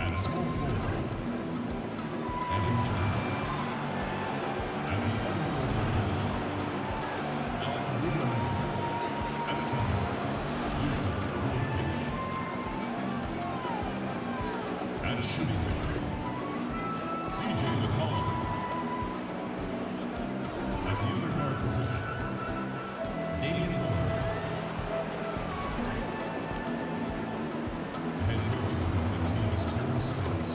At small forward, Evan Turner. At the other forward position, Alec Rubin. At center, Yusuf Nurkic. At shooting guard, CJ McCollum. At the other guard position, Damian. The head coach of the team is Terry Stotts.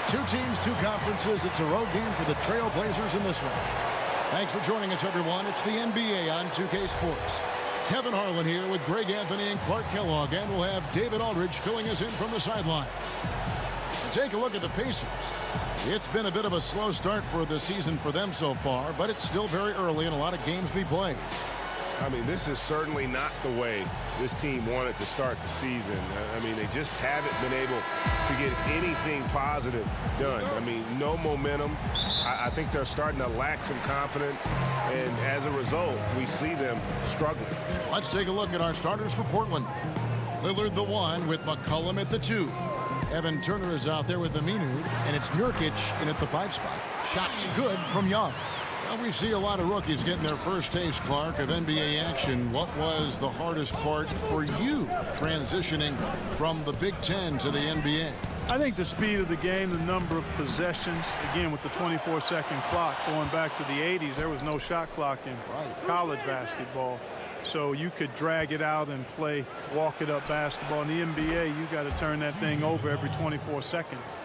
Two teams, two conferences. It's a road game for the Trail Blazers in this one. Thanks for joining us, everyone. It's the NBA on 2K Sports. Kevin Harlan here with Greg Anthony and Clark Kellogg, and we'll have David Aldridge filling us in from the sideline. Take a look at the Pacers. It's been a bit of a slow start for the season for them so far, but it's still very early and a lot of games to be played. I mean, this is certainly not the way this team wanted to start the season. I mean, they just haven't been able to get anything positive done. I mean, no momentum. I think they're starting to lack some confidence, and as a result, we see them struggling. Let's take a look at our starters for Portland. Lillard the 1 with McCollum at the 2. Evan Turner is out there with the Aminu, and it's Nurkic in at the 5 spot. Shots good from Young. Well, we see a lot of rookies getting their first taste, Clark, of NBA action. What was the hardest part for you transitioning from the Big Ten to the NBA? I think the speed of the game, the number of possessions, again, with the 24-second clock going back to the 80s, there was no shot clock in college basketball. So you could drag it out and play walk-it-up basketball. In the NBA, you got to turn that thing over every 24 seconds.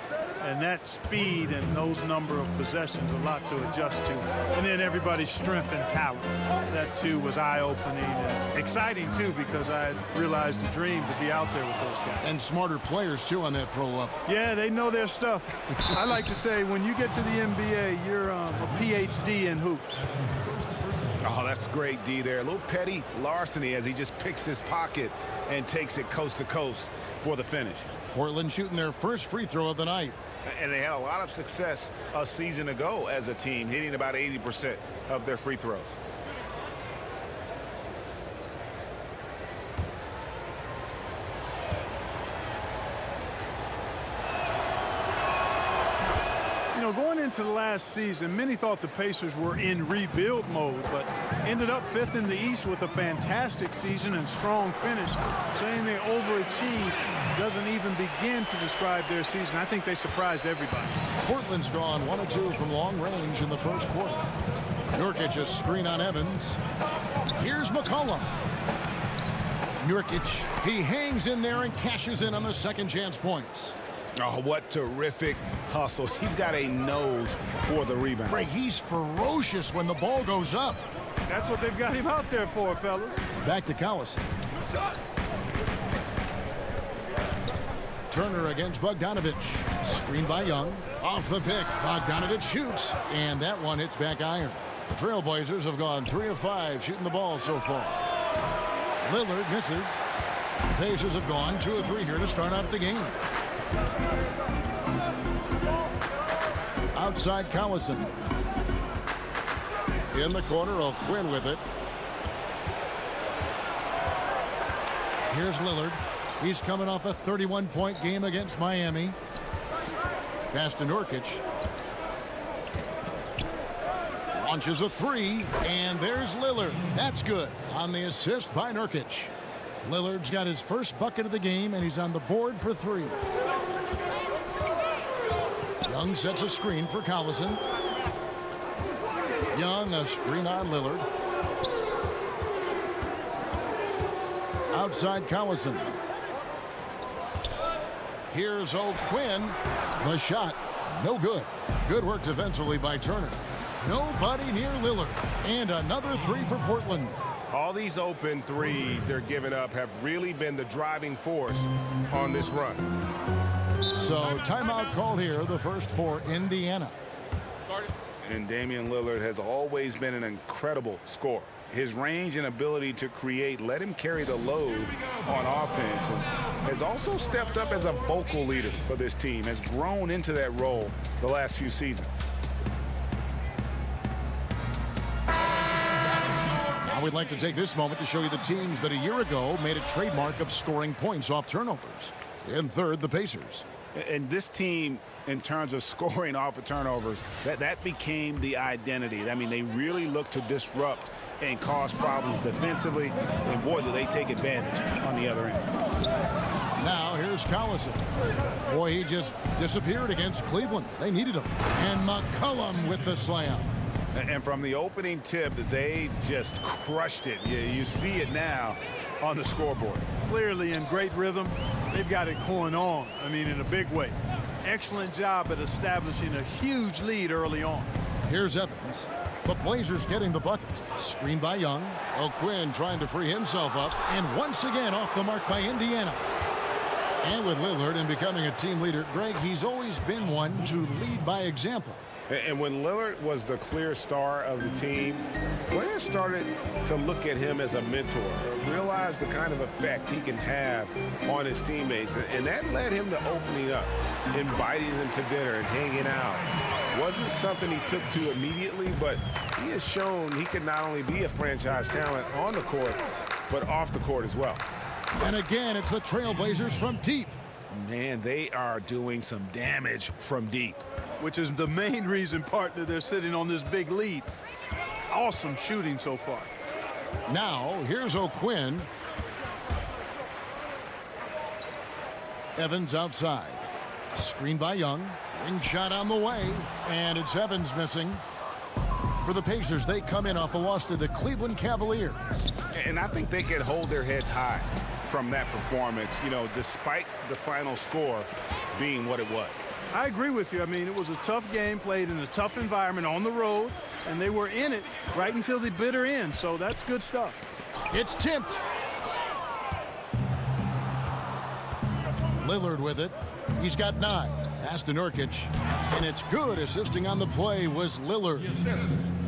And that speed and those number of possessions, a lot to adjust to. And then everybody's strength and talent. That, too, was eye-opening and exciting, too, because I realized a dream to be out there with those guys. And smarter players, too, on that pro level. Yeah, they know their stuff. I like to say, when you get to the NBA, you're a PhD in hoops. Oh, that's great, D there. A little petty larceny as he just picks his pocket and takes it coast to coast for the finish. Portland shooting their first free throw of the night. And they had a lot of success a season ago as a team, hitting about 80% of their free throws. Going into the last season, many thought the Pacers were in rebuild mode, but ended up 5th in the East with a fantastic season and strong finish. Saying they overachieved doesn't even begin to describe their season. I think they surprised everybody. Portland's gone 1 of 2 from long range in the first quarter. Nurkic a screen on Evans. Here's McCollum. Nurkic, he hangs in there and cashes in on the second chance points. Oh, what terrific hustle. He's got a nose for the rebound. Ray, he's ferocious when the ball goes up. That's what they've got him out there for, fellas. Back to Collison. Turner against Bogdanovich. Screen by Young. Off the pick. Bogdanovich shoots. And that one hits back iron. The Trailblazers have gone 3 of 5 shooting the ball so far. Lillard misses. The Pacers have gone 2 of 3 here to start out the game. Outside Collison. In the corner, O'Quinn with it. Here's Lillard. He's coming off a 31-point game against Miami. Pass to Nurkic. Launches a 3, and there's Lillard. That's good on the assist by Nurkic. Lillard's got his first bucket of the game, and he's on the board for 3. Young sets a screen for Collison. Young, a screen on Lillard. Outside Collison. Here's O'Quinn. The shot, no good. Good work defensively by Turner. Nobody near Lillard. And another 3 for Portland. All these open threes they're giving up have really been the driving force on this run. So timeout called here, the first for Indiana. And Damian Lillard has always been an incredible scorer. His range and ability to create let him carry the load on offense, and has also stepped up as a vocal leader for this team, has grown into that role the last few seasons. Now we'd like to take this moment to show you the teams that a year ago made a trademark of scoring points off turnovers. In third, the Pacers. And this team, in terms of scoring off of turnovers, that became the identity. I mean, they really look to disrupt and cause problems defensively, and boy, do they take advantage on the other end. Now here's Collison. Boy, he just disappeared against Cleveland. They needed him. And McCollum with the slam. And from the opening tip, they just crushed it. You see it now on the scoreboard. Clearly in great rhythm. They've got it going on, I mean, in a big way. Excellent job at establishing a huge lead early on. Here's Evans. The Blazers getting the bucket. Screen by Young. O'Quinn trying to free himself up. And once again off the mark by Indiana. And with Lillard and becoming a team leader, Greg, he's always been one to lead by example. And when Lillard was the clear star of the team, players started to look at him as a mentor, realize the kind of effect he can have on his teammates. And that led him to opening up, inviting them to dinner and hanging out. Wasn't something he took to immediately, but he has shown he can not only be a franchise talent on the court, but off the court as well. And again, it's the Trailblazers from deep. Man, they are doing some damage from deep. Which is the main reason, partner, they're sitting on this big lead. Awesome shooting so far. Now, here's O'Quinn. Evans outside. Screen by Young. Ring shot on the way. And it's Evans missing. For the Pacers, they come in off a loss to the Cleveland Cavaliers. And I think they can hold their heads high from that performance, you know, despite the final score being what it was. I agree with you. I mean, it was a tough game played in a tough environment on the road, and they were in it right until the bitter end, so that's good stuff. It's tipped. Lillard with it. He's got 9. Pass to Nurkic. And it's good. Assisting on the play was Lillard.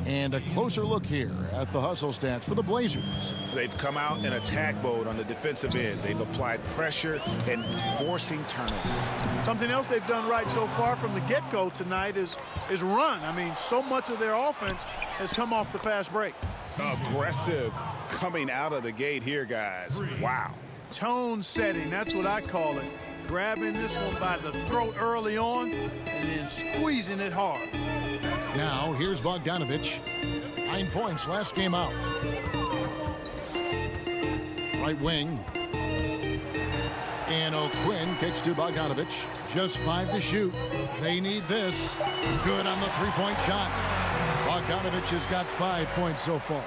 And a closer look here at the hustle stats for the Blazers. They've come out in attack mode on the defensive end. They've applied pressure and forcing turnovers. Something else they've done right so far from the get-go tonight is run. I mean, so much of their offense has come off the fast break. Aggressive coming out of the gate here, guys. Wow. Tone setting, that's what I call it. Grabbing this one by the throat early on and then squeezing it hard. Now, here's Bogdanovich. 9 points last game out. Right wing. And O'Quinn kicks to Bogdanovich. Just 5 to shoot. They need this. Good on the three-point shot. Bogdanovich has got 5 points so far.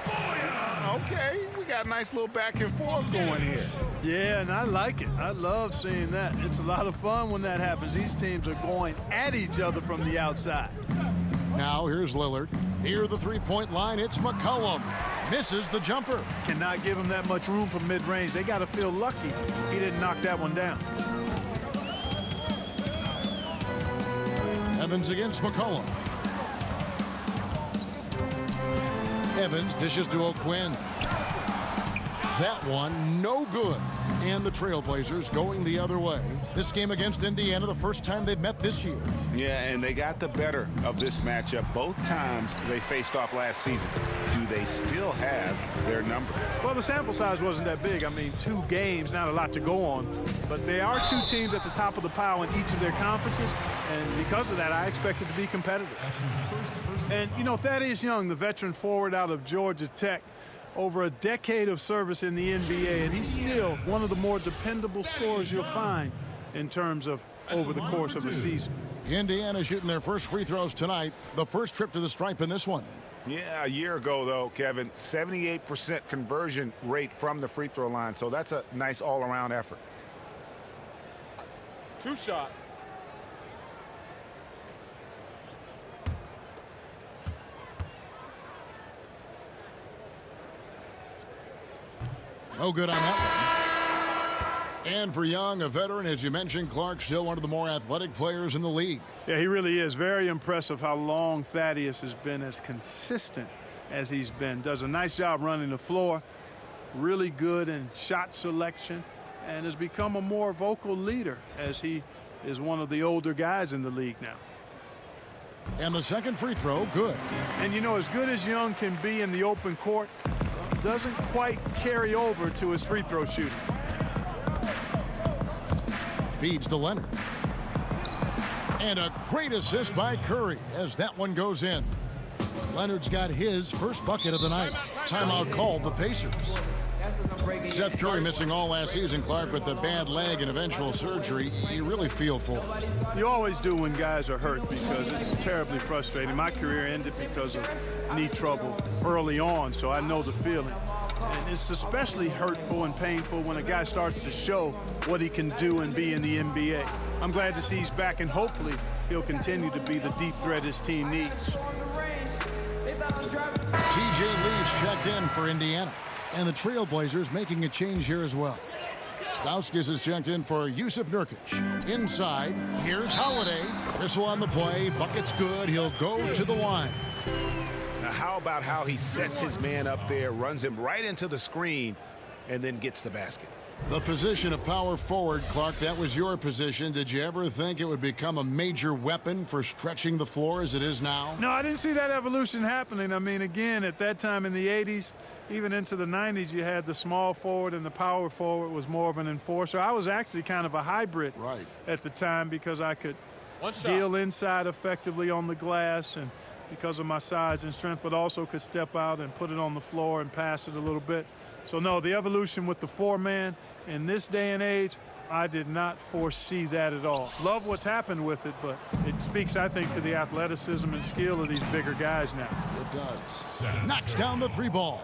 Okay, we got a nice little back and forth going here. Yeah, and I like it. I love seeing that. It's a lot of fun when that happens. These teams are going at each other from the outside. Now here's Lillard. Near the three-point line, it's McCollum. Misses the jumper. Cannot give him that much room from mid-range. They got to feel lucky he didn't knock that one down. Evans against McCollum. Evans dishes to O'Quinn. That one, no good. And the Trailblazers going the other way. This game against Indiana, the first time they've met this year. Yeah, and they got the better of this matchup both times they faced off last season. Do they still have their number? Well, the sample size wasn't that big. I mean, 2 games, not a lot to go on. But they are 2 teams at the top of the pile in each of their conferences. And because of that, I expect it to be competitive. And, you know, Thaddeus Young, the veteran forward out of Georgia Tech, over a decade of service in the NBA, and he's still one of the more dependable scorers you'll find in terms of over the course of a season. Indiana shooting their first free throws tonight. The first trip to the stripe in this one. Yeah, a year ago, though, Kevin, 78% conversion rate from the free throw line. So that's a nice all-around effort. 2 shots. No good on that one. And for Young, a veteran, as you mentioned, Clark, still one of the more athletic players in the league. Yeah, he really is. Very impressive how long Thaddeus has been as consistent as he's been. Does a nice job running the floor. Really good in shot selection. And has become a more vocal leader as he is one of the older guys in the league now. And the second free throw, good. And, you know, as good as Young can be in the open court, doesn't quite carry over to his free throw shooting. Feeds to Leonard. And a great assist by Curry as that one goes in. Leonard's got his first bucket of the night. Timeout called the Pacers. Seth Curry missing all last season, Clark, with a bad leg and eventual surgery. You really feel for him. You always do when guys are hurt because it's terribly frustrating. My career ended because of knee trouble early on, so I know the feeling. And it's especially hurtful and painful when a guy starts to show what he can do and be in the NBA. I'm glad to see he's back, and hopefully he'll continue to be the deep threat his team needs. TJ Leafs checked in for Indiana. And the Trailblazers making a change here as well. Stauskas is checked in for Yusuf Nurkic. Inside, here's Holiday. Whistle on the play. Bucket's good. He'll go to the line. Now, how about how he sets his man up there, runs him right into the screen, and then gets the basket? The position of power forward, Clark, that was your position. Did you ever think it would become a major weapon for stretching the floor as it is now? No, I didn't see that evolution happening. I mean, again, at that time in the 80s, even into the 90s, you had the small forward and the power forward was more of an enforcer. I was actually kind of a hybrid at the time because I could deal inside effectively on the glass and because of my size and strength, but also could step out and put it on the floor and pass it a little bit. So, no, the evolution with the 4-man in this day and age, I did not foresee that at all. Love what's happened with it, but it speaks, I think, to the athleticism and skill of these bigger guys now. It does. Knocks down the 3 ball.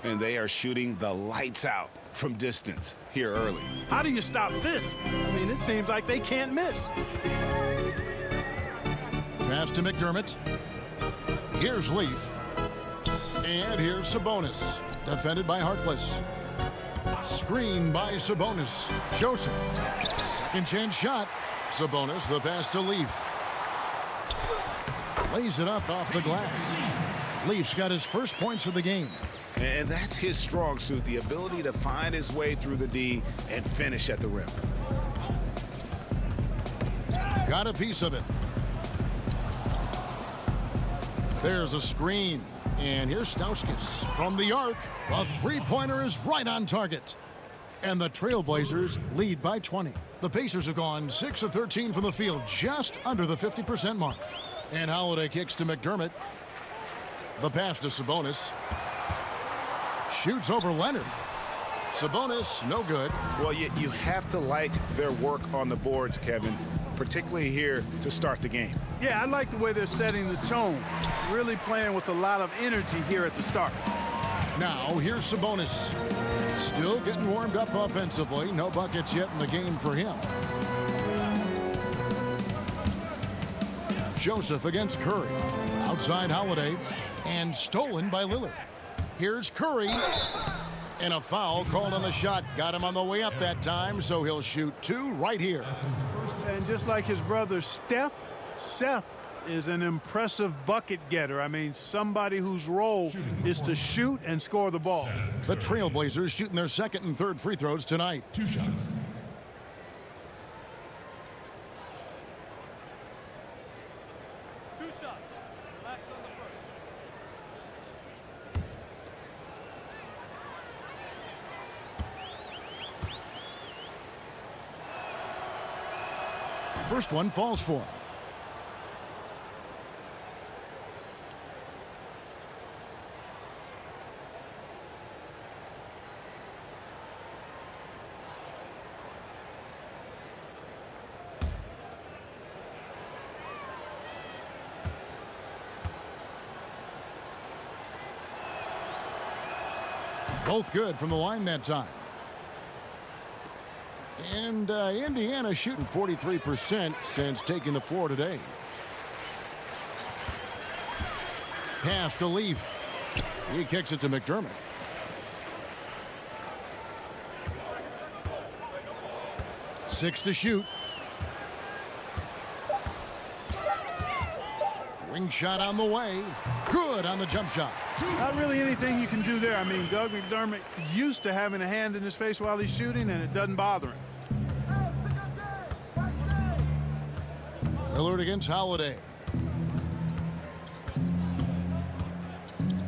And they are shooting the lights out from distance here early. How do you stop this? I mean, it seems like they can't miss. Pass to McDermott. Here's Leaf. And here's Sabonis. Defended by Harkless. Screen by Sabonis. Joseph. Second chance shot. Sabonis, the pass to Leaf. Lays it up off the glass. Leaf's got his first points of the game. And that's his strong suit, the ability to find his way through the D and finish at the rim. Got a piece of it. There's a screen. And here's Stauskas from the arc. A 3-pointer is right on target. And the Trailblazers lead by 20. The Pacers have gone 6 of 13 from the field, just under the 50% mark. And Holiday kicks to McDermott. The pass to Sabonis. Shoots over Leonard. Sabonis, no good. Well, you have to like their work on the boards, Kevin, particularly here to start the game. Yeah, I like the way they're setting the tone. Really playing with a lot of energy here at the start. Now, here's Sabonis. Still getting warmed up offensively. No buckets yet in the game for him. Joseph against Curry. Outside Holiday. And stolen by Lillard. Here's Curry. And a foul called on the shot. Got him on the way up that time, so he'll shoot 2 right here. And just like his brother Seth is an impressive bucket getter. I mean, somebody whose role is to shoot and score the ball. The Trailblazers shooting their second and third free throws tonight. 2 shots. First one falls for him. Both good from the line that time. And Indiana shooting 43% since taking the floor today. Pass to Leaf. He kicks it to McDermott. Six to shoot. Wing shot on the way. Good on the jump shot. Not really anything you can do there. I mean, Doug McDermott used to having a hand in his face while he's shooting, and it doesn't bother him. Lillard against Holiday.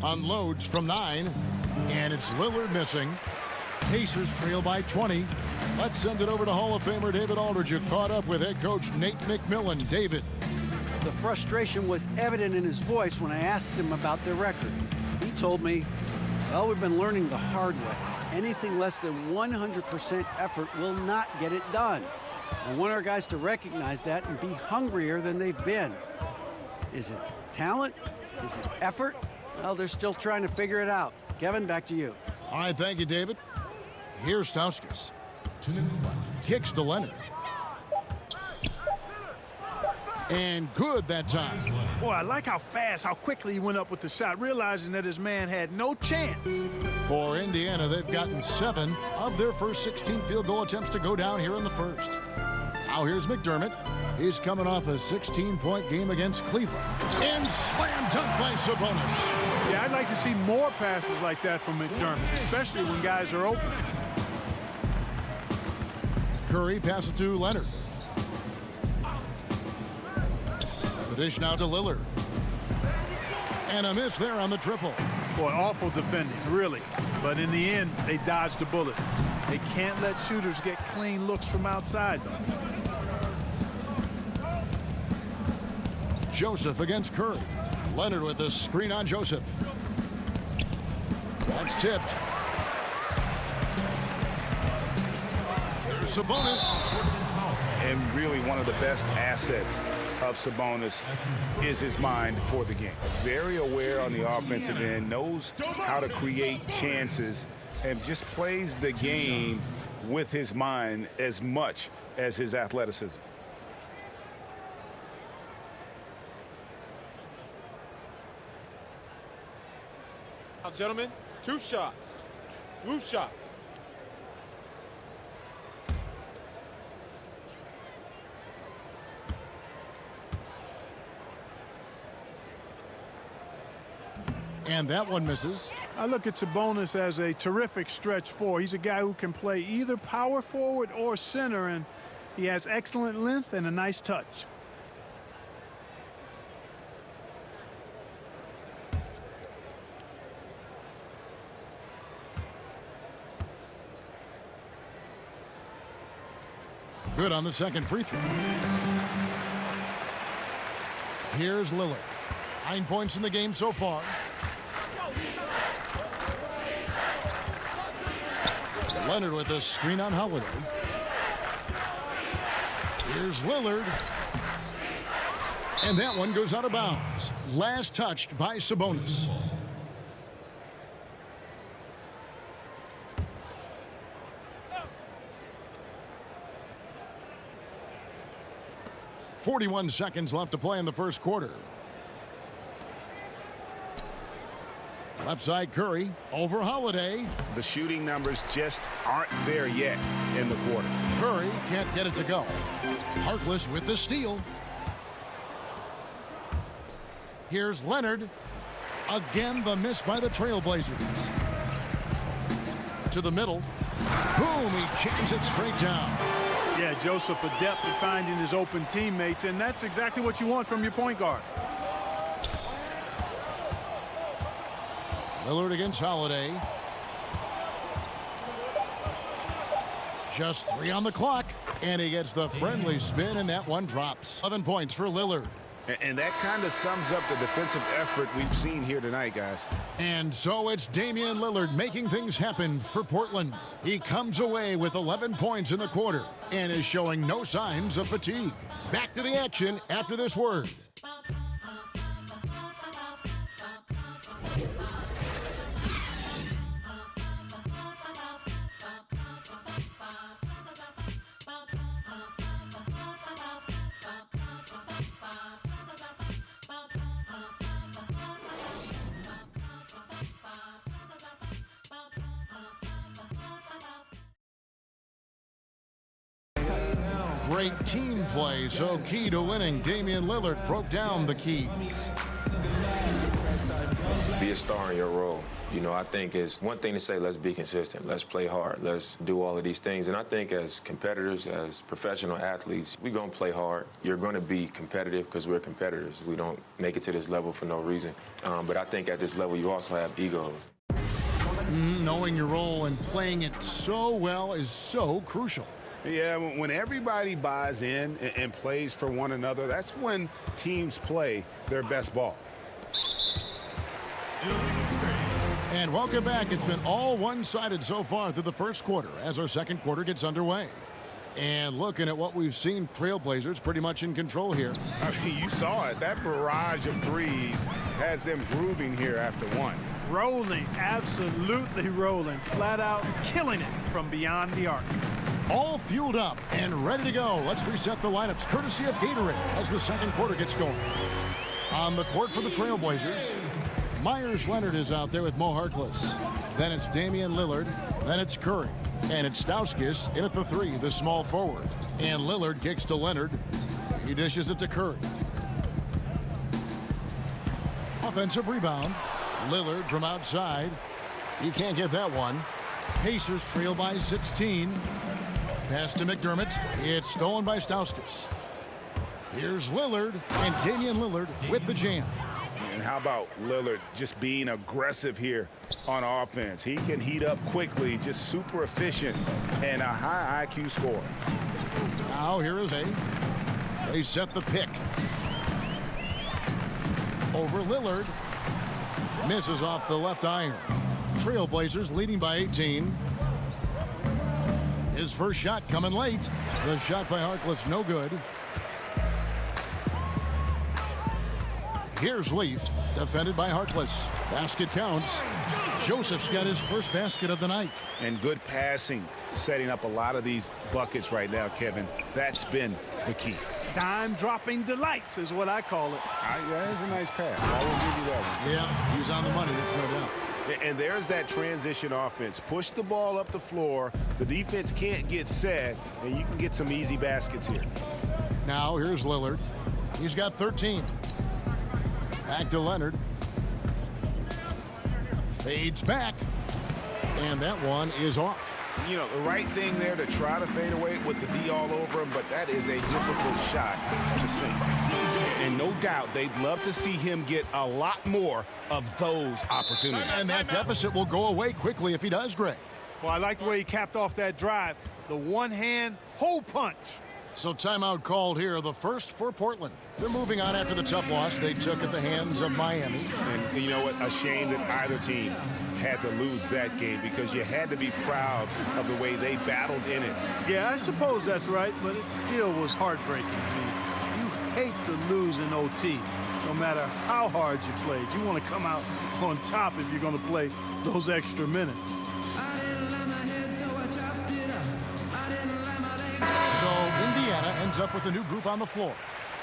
Unloads from 9, and it's Lillard missing. Pacers trail by 20. Let's send it over to Hall of Famer David Aldridge, who caught up with head coach Nate McMillan. David. The frustration was evident in his voice when I asked him about their record. He told me, well, we've been learning the hard way. Anything less than 100% effort will not get it done. I want our guys to recognize that and be hungrier than they've been. Is it talent? Is it effort? Well, they're still trying to figure it out. Kevin, back to you. All right, thank you, David. Here's Stauskas. 2 minutes left. Kicks to Leonard. And good that time. Boy, I like how fast, how quickly he went up with the shot, realizing that his man had no chance. For Indiana, they've gotten 7 of their first 16 field goal attempts to go down here in the first. Now here's McDermott. He's coming off a 16-point game against Cleveland. And slam dunk by Sabonis. Yeah, I'd like to see more passes like that from McDermott, especially when guys are open. Curry passes to Leonard. The dish now to Lillard. And a miss there on the triple. Boy, awful defending, really. But in the end, they dodged a bullet. They can't let shooters get clean looks from outside, though. Joseph against Curry. Leonard with a screen on Joseph. That's tipped. There's Sabonis. And really one of the best assets of Sabonis is his mind for the game. Very aware on the offensive end, knows how to create chances, and just plays the game with his mind as much as his athleticism. Now, gentlemen, 2 shots. Loose shots. And that one misses. I look at Sabonis as a terrific stretch 4. He's a guy who can play either power forward or center, and he has excellent length and a nice touch. Good on the second free throw. Here's Lillard. 9 points in the game so far. Leonard with a screen on Holiday. Here's Lillard. And that one goes out of bounds. Last touched by Sabonis. .41 seconds left to play in the first quarter. Left side Curry over Holiday. The shooting numbers just aren't there yet in the quarter. Curry can't get it to go. Harkless with the steal. Here's Leonard. Again, the miss by the Trailblazers. To the middle. Boom, he jams it straight down. Yeah, Joseph adept at finding his open teammates, and that's exactly what you want from your point guard. Lillard against Holiday. Just 3 on the clock, and he gets the friendly spin, and that one drops. 11 points for Lillard. And that kind of sums up the defensive effort we've seen here tonight, guys. And so it's Damian Lillard making things happen for Portland. He comes away with 11 points in the quarter and is showing no signs of fatigue. Back to the action after this word. Great team play, so key to winning. Damian Lillard broke down the keys. Be a star in your role. You know, I think it's one thing to say, let's be consistent, let's play hard, let's do all of these things. And I think as competitors, as professional athletes, we're going to play hard. You're going to be competitive because we're competitors. We don't make it to this level for no reason. But I think at this level, you also have egos. Knowing your role and playing it so well is so crucial. Yeah, when everybody buys in and plays for one another, that's when teams play their best ball. And welcome back. It's been all one-sided so far through the first quarter as our second quarter gets underway. And looking at what we've seen, Trailblazers pretty much in control here. I mean, you saw it. That barrage of threes has them grooving here after one. Rolling, absolutely rolling, flat out killing it from beyond the arc. All fueled up and ready to go. Let's reset the lineups courtesy of Gatorade as the second quarter gets going. On the court for the Trailblazers, Myers Leonard is out there with Mo Harkless. Then it's Damian Lillard. Then it's Curry. And it's Stauskas in at the 3, the small forward. And Lillard kicks to Leonard. He dishes it to Curry. Offensive rebound. Lillard from outside. He can't get that one. Pacers trail by 16. Pass to McDermott. It's stolen by Stauskas. Here's Lillard, and Damian Lillard with the jam. And how about Lillard just being aggressive here on offense? He can heat up quickly, just super efficient, and a high IQ scorer. Now here is they set the pick. Over Lillard. Misses off the left iron. Trailblazers leading by 18. His first shot coming late. The shot by Harkless, no good. Here's Leaf, defended by Harkless. Basket counts. Joseph's got his first basket of the night. And good passing, setting up a lot of these buckets right now, Kevin. That's been the key. Dime-dropping delights is what I call it. That is a nice pass. I will give you that one. Yeah, he's on the money, that's no doubt. And there's that transition offense. Push the ball up the floor. The defense can't get set, and you can get some easy baskets here. Now here's Lillard. He's got 13. Back to Leonard. Fades back. And that one is off. You know, the right thing there to try to fade away with the D all over him, but that is a difficult shot to sink. And no doubt they'd love to see him get a lot more of those opportunities. And that deficit will go away quickly if he does, Greg. Well, I like the way he capped off that drive. The one-hand hole punch. So timeout called here, the first for Portland. They're moving on after the tough loss they took at the hands of Miami. And you know what? A shame that either team had to lose that game because you had to be proud of the way they battled in it. Yeah, I suppose that's right, but it still was heartbreaking. I mean, you hate to lose in OT, no matter how hard you played. You want to come out on top if you're going to play those extra minutes. So Indiana ends up with a new group on the floor.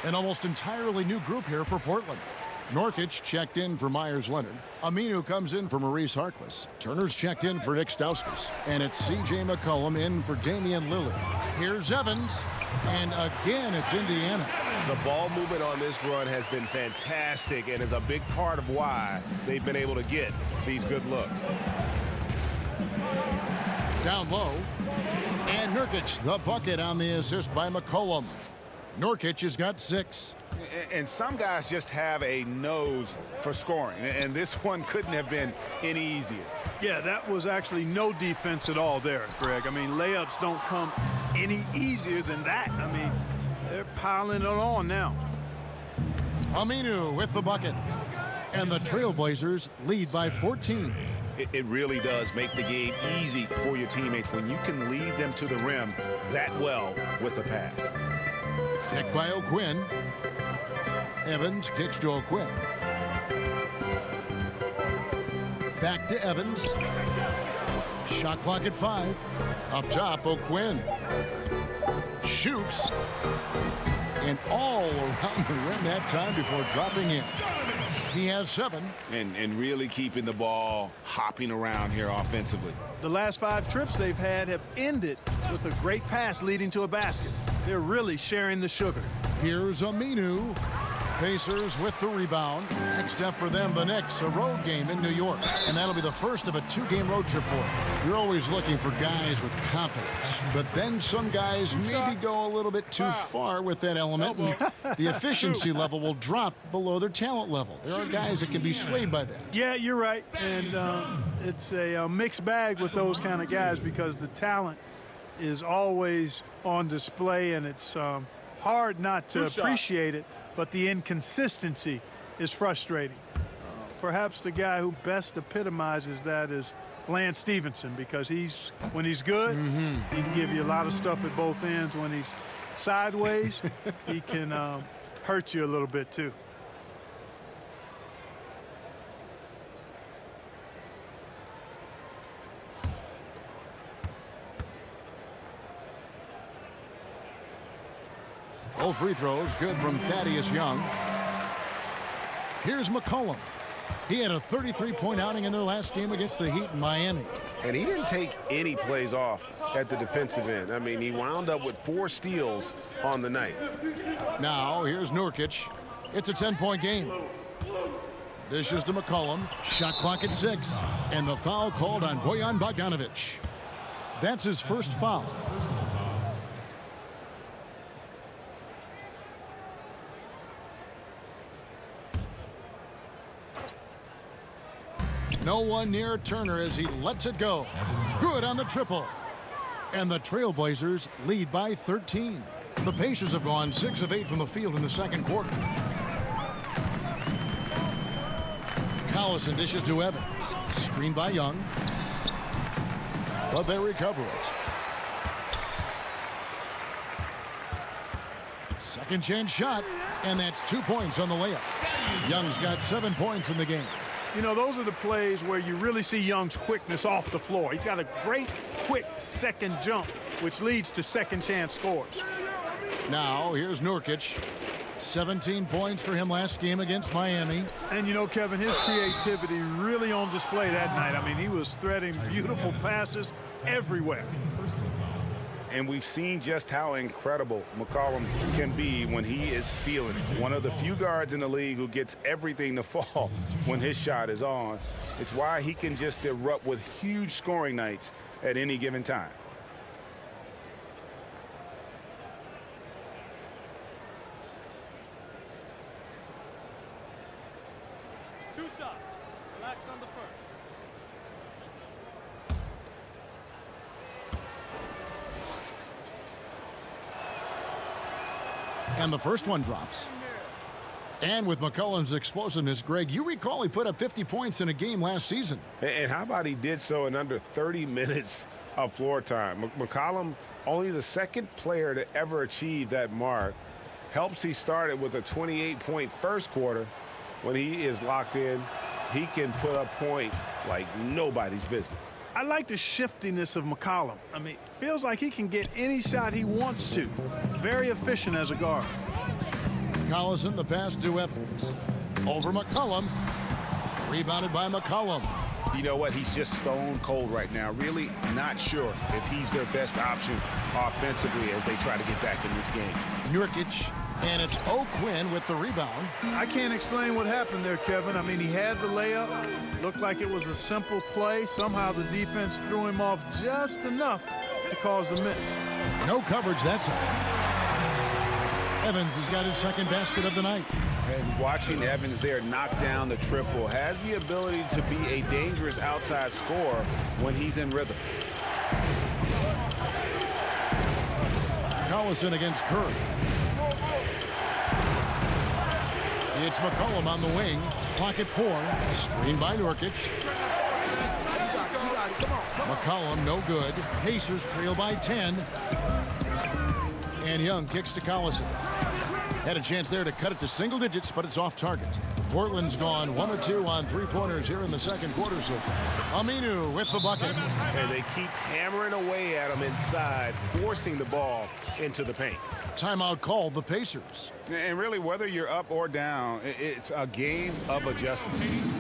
An almost entirely new group here for Portland. Norkic checked in for Myers Leonard. Aminu comes in for Maurice Harkless. Turner's checked in for Nick Stauskas. And it's C.J. McCollum in for Damian Lillard. Here's Evans. And again, it's Indiana. The ball movement on this run has been fantastic and is a big part of why they've been able to get these good looks. Down low. And Nurkic, the bucket on the assist by McCollum. Nurkic has got 6. And some guys just have a nose for scoring, and this one couldn't have been any easier. Yeah, that was actually no defense at all there, Greg. I mean, layups don't come any easier than that. I mean, they're piling it on now. Aminu with the bucket. And the Trailblazers lead by 14. It really does make the game easy for your teammates when you can lead them to the rim that well with a pass. Kick by O'Quinn. Evans kicks to O'Quinn. Back to Evans. Shot clock at 5. Up top, O'Quinn. Shoots. And all around the rim that time before dropping in. He has 7. And really keeping the ball hopping around here offensively. The last 5 trips they've had have ended with a great pass leading to a basket. They're really sharing the sugar. Here's Aminu. Pacers with the rebound. Next up for them, the Knicks, a road game in New York. And that'll be the first of a 2-game road trip for them. You're always looking for guys with confidence. But then some guys maybe go a little bit too far with that element. And the efficiency level will drop below their talent level. There are guys that can be swayed by that. Yeah, you're right. And it's a mixed bag with those kind of guys because the talent is always on display, and it's hard not to appreciate it. But the inconsistency is frustrating. Perhaps the guy who best epitomizes that is Lance Stevenson, because when he's good, he can give you a lot of stuff at both ends. When he's sideways, he can hurt you a little bit too. All free throws good from Thaddeus Young. Here's McCollum. He had a 33-point outing in their last game against the Heat in Miami. And he didn't take any plays off at the defensive end. I mean, he wound up with 4 steals on the night. Now, here's Nurkic. It's a 10-point game. Dishes to McCollum. Shot clock at 6. And the foul called on Bojan Bogdanovic. That's his first foul. No one near Turner as he lets it go. Good on the triple. And the Trailblazers lead by 13. The Pacers have gone 6 of 8 from the field in the second quarter. Collison dishes to Evans. Screened by Young. But they recover it. Second chance shot. And that's 2 points on the layup. Young's got 7 points in the game. You know, those are the plays where you really see Young's quickness off the floor. He's got a great, quick second jump, which leads to second chance scores. Now, here's Nurkic. 17 points for him last game against Miami. And, you know, Kevin, his creativity really on display that night. I mean, he was threading beautiful passes everywhere. And we've seen just how incredible McCollum can be when he is feeling it. One of the few guards in the league who gets everything to fall when his shot is on. It's why he can just erupt with huge scoring nights at any given time. Two shots. Relax on the first. And the first one drops. And with McCollum's explosiveness, Greg, you recall he put up 50 points in a game last season. And how about he did so in under 30 minutes of floor time? McCollum, only the second player to ever achieve that mark. Helps he started with a 28-point first quarter. When he is locked in, he can put up points like nobody's business. I like the shiftiness of McCollum. I mean, feels like he can get any shot he wants to. Very efficient as a guard. Collison, the pass to Evans. Over McCollum. Rebounded by McCollum. You know what? He's just stone cold right now. Really not sure if he's their best option offensively as they try to get back in this game. Nurkic And it's O'Quinn with the rebound. I can't explain what happened there, Kevin. I mean, he had the layup. Looked like it was a simple play. Somehow the defense threw him off just enough to cause the miss. No coverage that time. Evans has got his second basket of the night. And watching Evans there knock down the triple has the ability to be a dangerous outside scorer when he's in rhythm. Collison against Curry. It's McCollum on the wing. Clock at 4. Screen by Nurkic. McCollum no good. Pacers trail by 10. And Young kicks to Collison. Had a chance there to cut it to single digits, but it's off target. Portland's gone 1 of 2 on three-pointers here in the second quarter so far. Aminu with the bucket. And they keep hammering away at him inside, forcing the ball into the paint. Timeout called the Pacers. And really, whether you're up or down, it's a game of adjustment.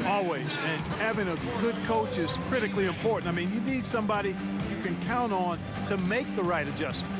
Always. And having a good coach is critically important. I mean, you need somebody you can count on to make the right adjustment.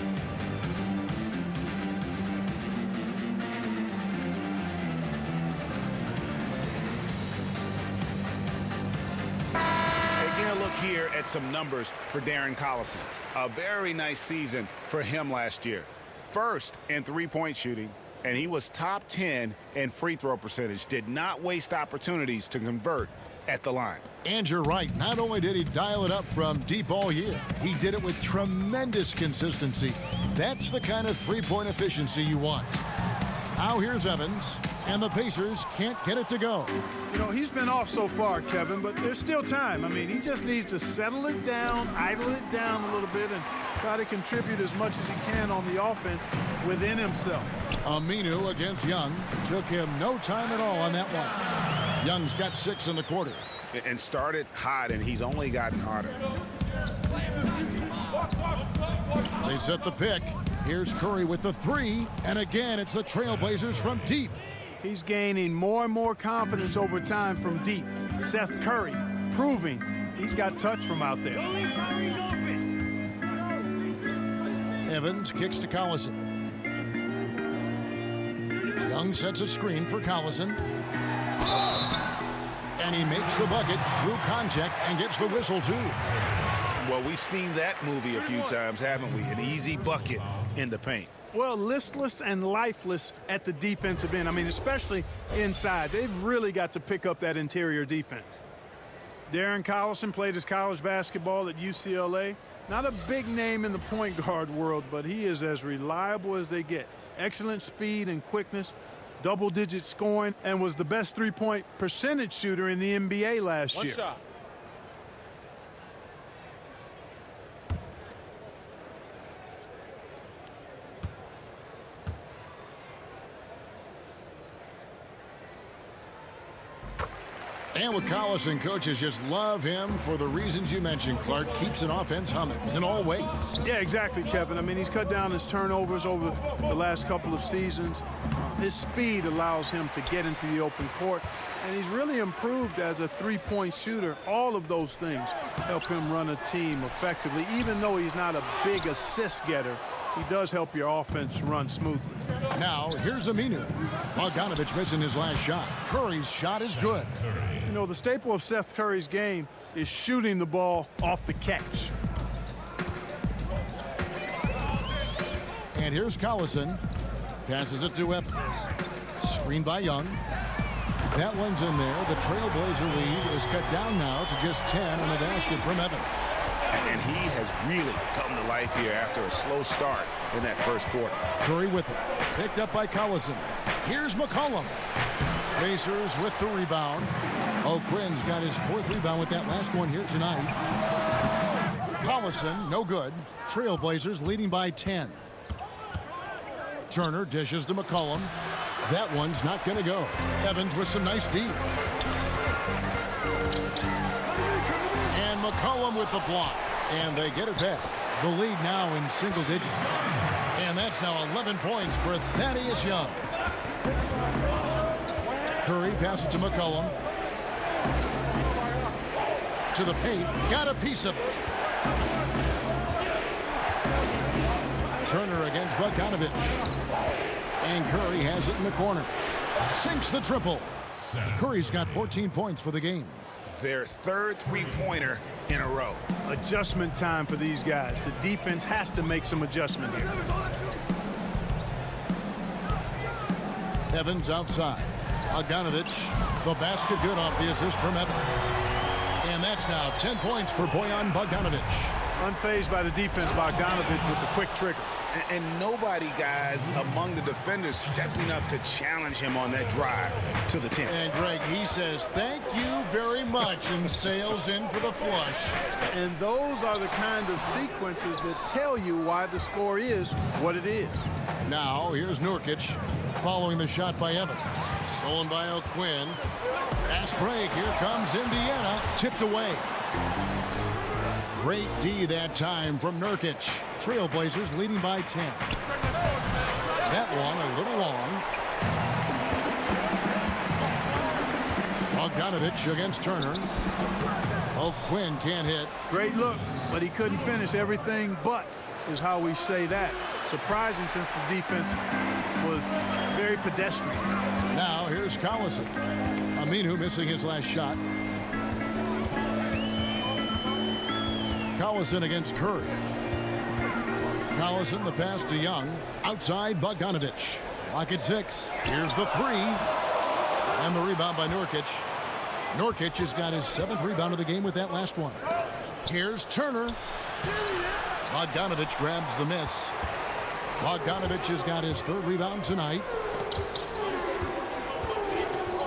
Here at some numbers for Darren Collison. A very nice season for him last year. First in three-point shooting, and he was top 10 in free throw percentage. Did not waste opportunities to convert at the line. And you're right. Not only did he dial it up from deep all year, he did it with tremendous consistency. That's the kind of three-point efficiency you want. Now here's Evans, and the Pacers can't get it to go. You know, he's been off so far, Kevin, but there's still time. I mean, he just needs to settle it down, idle it down a little bit, and try to contribute as much as he can on the offense within himself. Aminu against Young. Took him no time at all on that one. Young's got 6 in the quarter. And started hot, and he's only gotten hotter. They set the pick. Here's Curry with the 3, and again, it's the Trailblazers from deep. He's gaining more and more confidence over time from deep. Seth Curry proving he's got touch from out there. Evans kicks to Collison. Young sets a screen for Collison. And he makes the bucket, drew contact, and gets the whistle too. Well, we've seen that movie a few times, haven't we? An easy bucket in the paint. Well, listless and lifeless at the defensive end. I mean, especially inside. They've really got to pick up that interior defense. Darren Collison played his college basketball at UCLA. Not a big name in the point guard world, but he is as reliable as they get. Excellent speed and quickness, double-digit scoring, and was the best three-point percentage shooter in the NBA last year. One shot. And with Collison, coaches just love him for the reasons you mentioned, Clark. Keeps an offense humming in all ways. Yeah, exactly, Kevin. I mean, he's cut down his turnovers over the last couple of seasons. His speed allows him to get into the open court, and he's really improved as a three-point shooter. All of those things help him run a team effectively. Even though he's not a big assist getter, he does help your offense run smoothly. Now, here's Aminu. Bogdanovich missing his last shot. Curry's shot is good. You know, the staple of Seth Curry's game is shooting the ball off the catch. And here's Collison. Passes it to Evans. Screened by Young. That one's in there. The Trailblazer lead is cut down now to just 10 on the basket from Evans. And he has really come to life here after a slow start in that first quarter. Curry with it. Picked up by Collison. Here's McCollum. Pacers with the rebound. O'Quinn's got his 4th rebound with that last one here tonight. Collison, no good. Trailblazers leading by 10. Turner dishes to McCollum. That one's not going to go. Evans with some nice deep. And McCollum with the block. And they get it back. The lead now in single digits. And that's now 11 points for Thaddeus Young. Curry passes to McCollum. To the paint. Got a piece of it. Turner against Bogdanovich. And Curry has it in the corner. Sinks the triple. Curry's got 14 points for the game. Their third three-pointer in a row. Adjustment time for these guys. The defense has to make some adjustment here. Evans outside. Bogdanovich, the basket good off the assist from Evans. And that's now 10 points for Bojan Bogdanovich. Unfazed by the defense, Bogdanovich with the quick trigger. And nobody, guys, among the defenders stepping up to challenge him on that drive to the 10. And Greg, he says, thank you very much, and sails in for the flush. And those are the kind of sequences that tell you why the score is what it is. Now, here's Nurkic following the shot by Evans. Stolen by O'Quinn. Fast break. Here comes Indiana. Tipped away. Great D that time from Nurkic. Trailblazers leading by 10. That one a little long. Bogdanovich against Turner. O'Quinn can't hit. Great looks, but he couldn't finish. Everything but is how we say that. Surprising since the defense was very pedestrian. Now here's Collison. Aminu missing his last shot. Collison against Curry. Collison the pass to Young. Outside Bogdanovich. Clock at 6. Here's the three. And the rebound by Nurkic. Nurkic has got his 7th rebound of the game with that last one. Here's Turner. Bogdanovich grabs the miss. Bogdanovich has got his 3rd rebound tonight.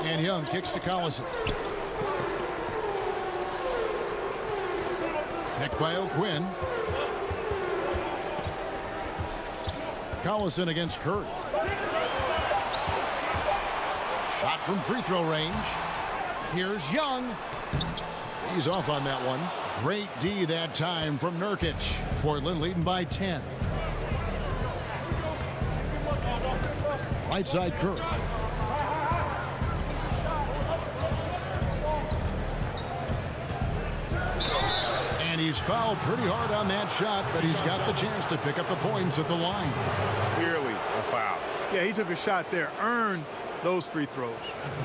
And Young kicks to Collison. Picked by O'Quinn. Collison against Curry. Shot from free throw range. Here's Young. He's off on that one. Great D that time from Nurkic. Portland leading by 10. Right side Curry. And he's fouled pretty hard on that shot, but he's got the chance to pick up the points at the line. Clearly a foul. Yeah, he took a shot there, earned those free throws.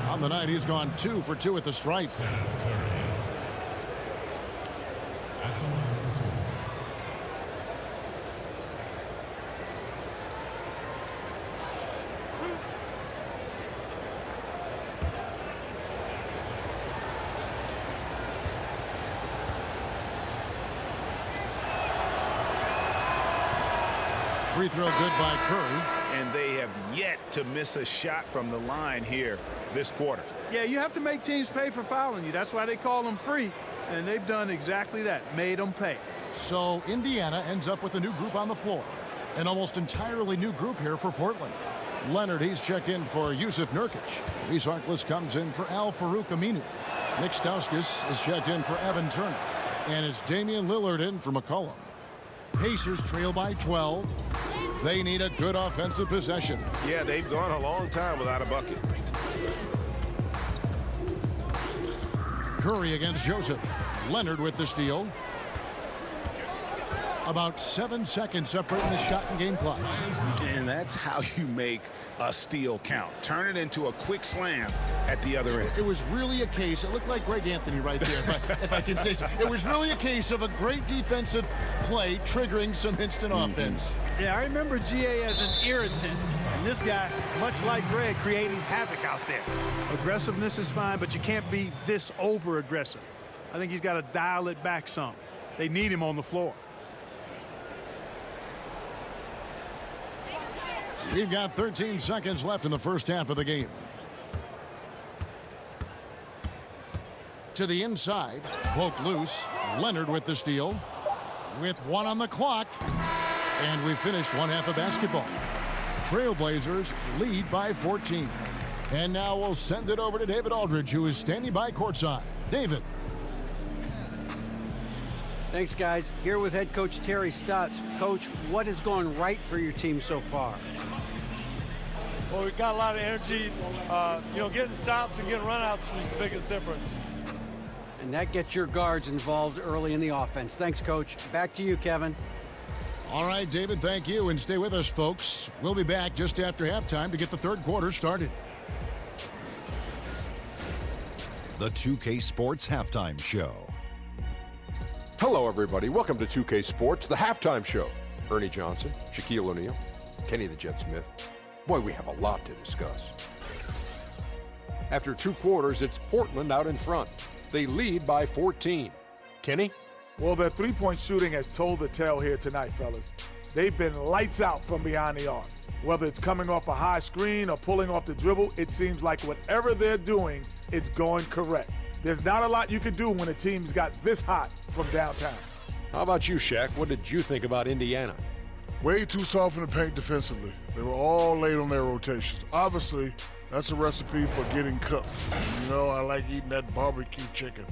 On the night, he's gone 2 for 2 at the stripe. Free throw good by Curry. And they have yet to miss a shot from the line here this quarter. Yeah, you have to make teams pay for fouling you. That's why they call them free. And they've done exactly that, made them pay. So Indiana ends up with a new group on the floor. An almost entirely new group here for Portland. Leonard, he's checked in for Yusuf Nurkic. Reese Harkless comes in for Al-Farouq Aminu. Nick Stauskas is checked in for Evan Turner. And it's Damian Lillard in for McCollum. Pacers trail by 12. They need a good offensive possession. Yeah, they've gone a long time without a bucket. Curry against Joseph. Leonard with the steal. About 7 seconds separating the shot and game clocks. And that's how you make a steal count. Turn it into a quick slam at the other end. It was really a case, it looked like Greg Anthony right there, if I can say so. It was really a case of a great defensive play triggering some instant offense. Yeah, I remember GA as an irritant. And this guy, much like Greg, creating havoc out there. Aggressiveness is fine, but you can't be this over-aggressive. I think he's got to dial it back some. They need him on the floor. We've got 13 seconds left in the first half of the game. To the inside, poked loose. Leonard with the steal. With 1 on the clock. And we finished one half of basketball. Trailblazers lead by 14. And now we'll send it over to David Aldridge, who is standing by courtside. David. Thanks, guys. Here with head coach Terry Stotts. Coach, what has gone right for your team so far? Well, we've got a lot of energy. Getting stops and getting runouts is the biggest difference. And that gets your guards involved early in the offense. Thanks, Coach. Back to you, Kevin. All right, David, thank you. And stay with us, folks. We'll be back just after halftime to get the third quarter started. The 2K Sports Halftime Show. Hello, everybody. Welcome to 2K Sports, the halftime show. Ernie Johnson, Shaquille O'Neal, Kenny the Jet Smith. Boy, we have a lot to discuss. After 2 quarters, it's Portland out in front. They lead by 14. Kenny? Well, their three-point shooting has told the tale here tonight, fellas. They've been lights out from behind the arc. Whether it's coming off a high screen or pulling off the dribble, it seems like whatever they're doing, it's going correct. There's not a lot you can do when a team's got this hot from downtown. How about you, Shaq? What did you think about Indiana? Way too soft in the paint defensively. They were all late on their rotations. Obviously, that's a recipe for getting cooked. You know, I like eating that barbecue chicken.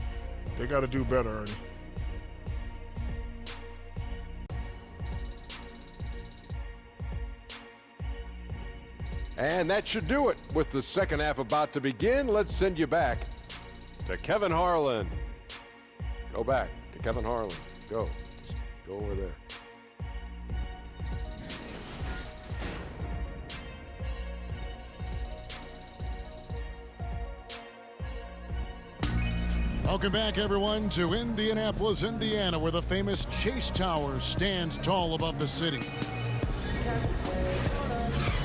They got to do better, Ernie. And that should do it. With the second half about to begin, let's send you back to Kevin Harlan. Go back to Kevin Harlan. Go. Go over there. Welcome back, everyone, to Indianapolis, Indiana, where the famous Chase Tower stands tall above the city.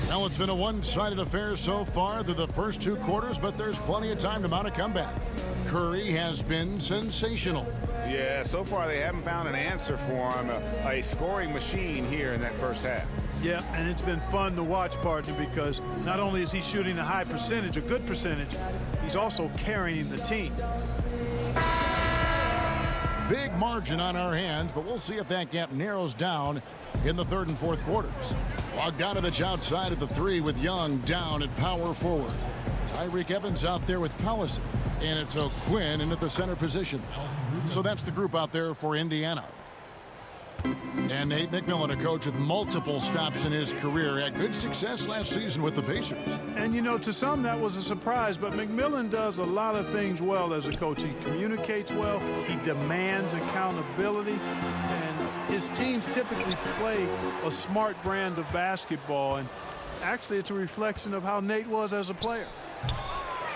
Now, it's been a one-sided affair so far through the first 2 quarters, but there's plenty of time to mount a comeback. Curry has been sensational. Yeah, so far they haven't found an answer for him, a scoring machine here in that first half. Yeah, and it's been fun to watch, partner, because not only is he shooting a high percentage, a good percentage, he's also carrying the team. Big margin on our hands, but we'll see if that gap narrows down in the third and fourth quarters. Bogdanovich outside at the 3 with Young down at power forward. Tyreek Evans out there with Collison, and it's O'Quinn in at the center position. So that's the group out there for Indiana. And Nate McMillan, a coach with multiple stops in his career, had good success last season with the Pacers. And, you know, to some that was a surprise, but McMillan does a lot of things well as a coach. He communicates well, he demands accountability, and his teams typically play a smart brand of basketball, and actually it's a reflection of how Nate was as a player.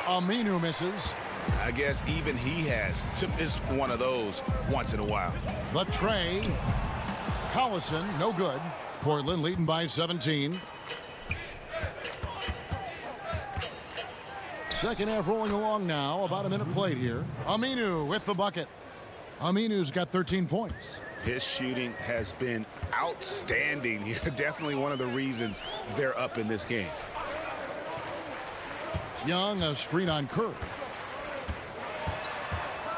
Aminu misses. I guess even he has to miss one of those once in a while. The tray. Collison, no good. Portland leading by 17. Second half rolling along now. About a minute played here. Aminu with the bucket. Aminu's got 13 points. His shooting has been outstanding here. Definitely one of the reasons they're up in this game. Young, a screen on Curry.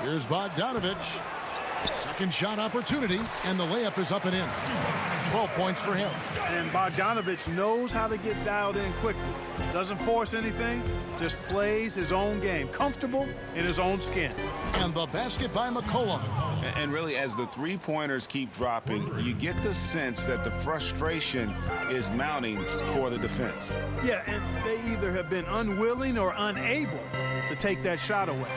Here's Bogdanovich. Second shot opportunity, and the layup is up and in. 12 points for him. And Bogdanovich knows how to get dialed in quickly. Doesn't force anything, just plays his own game. Comfortable in his own skin. And the basket by McCollum. And really, as the three-pointers keep dropping, you get the sense that the frustration is mounting for the defense. Yeah, and they either have been unwilling or unable to take that shot away.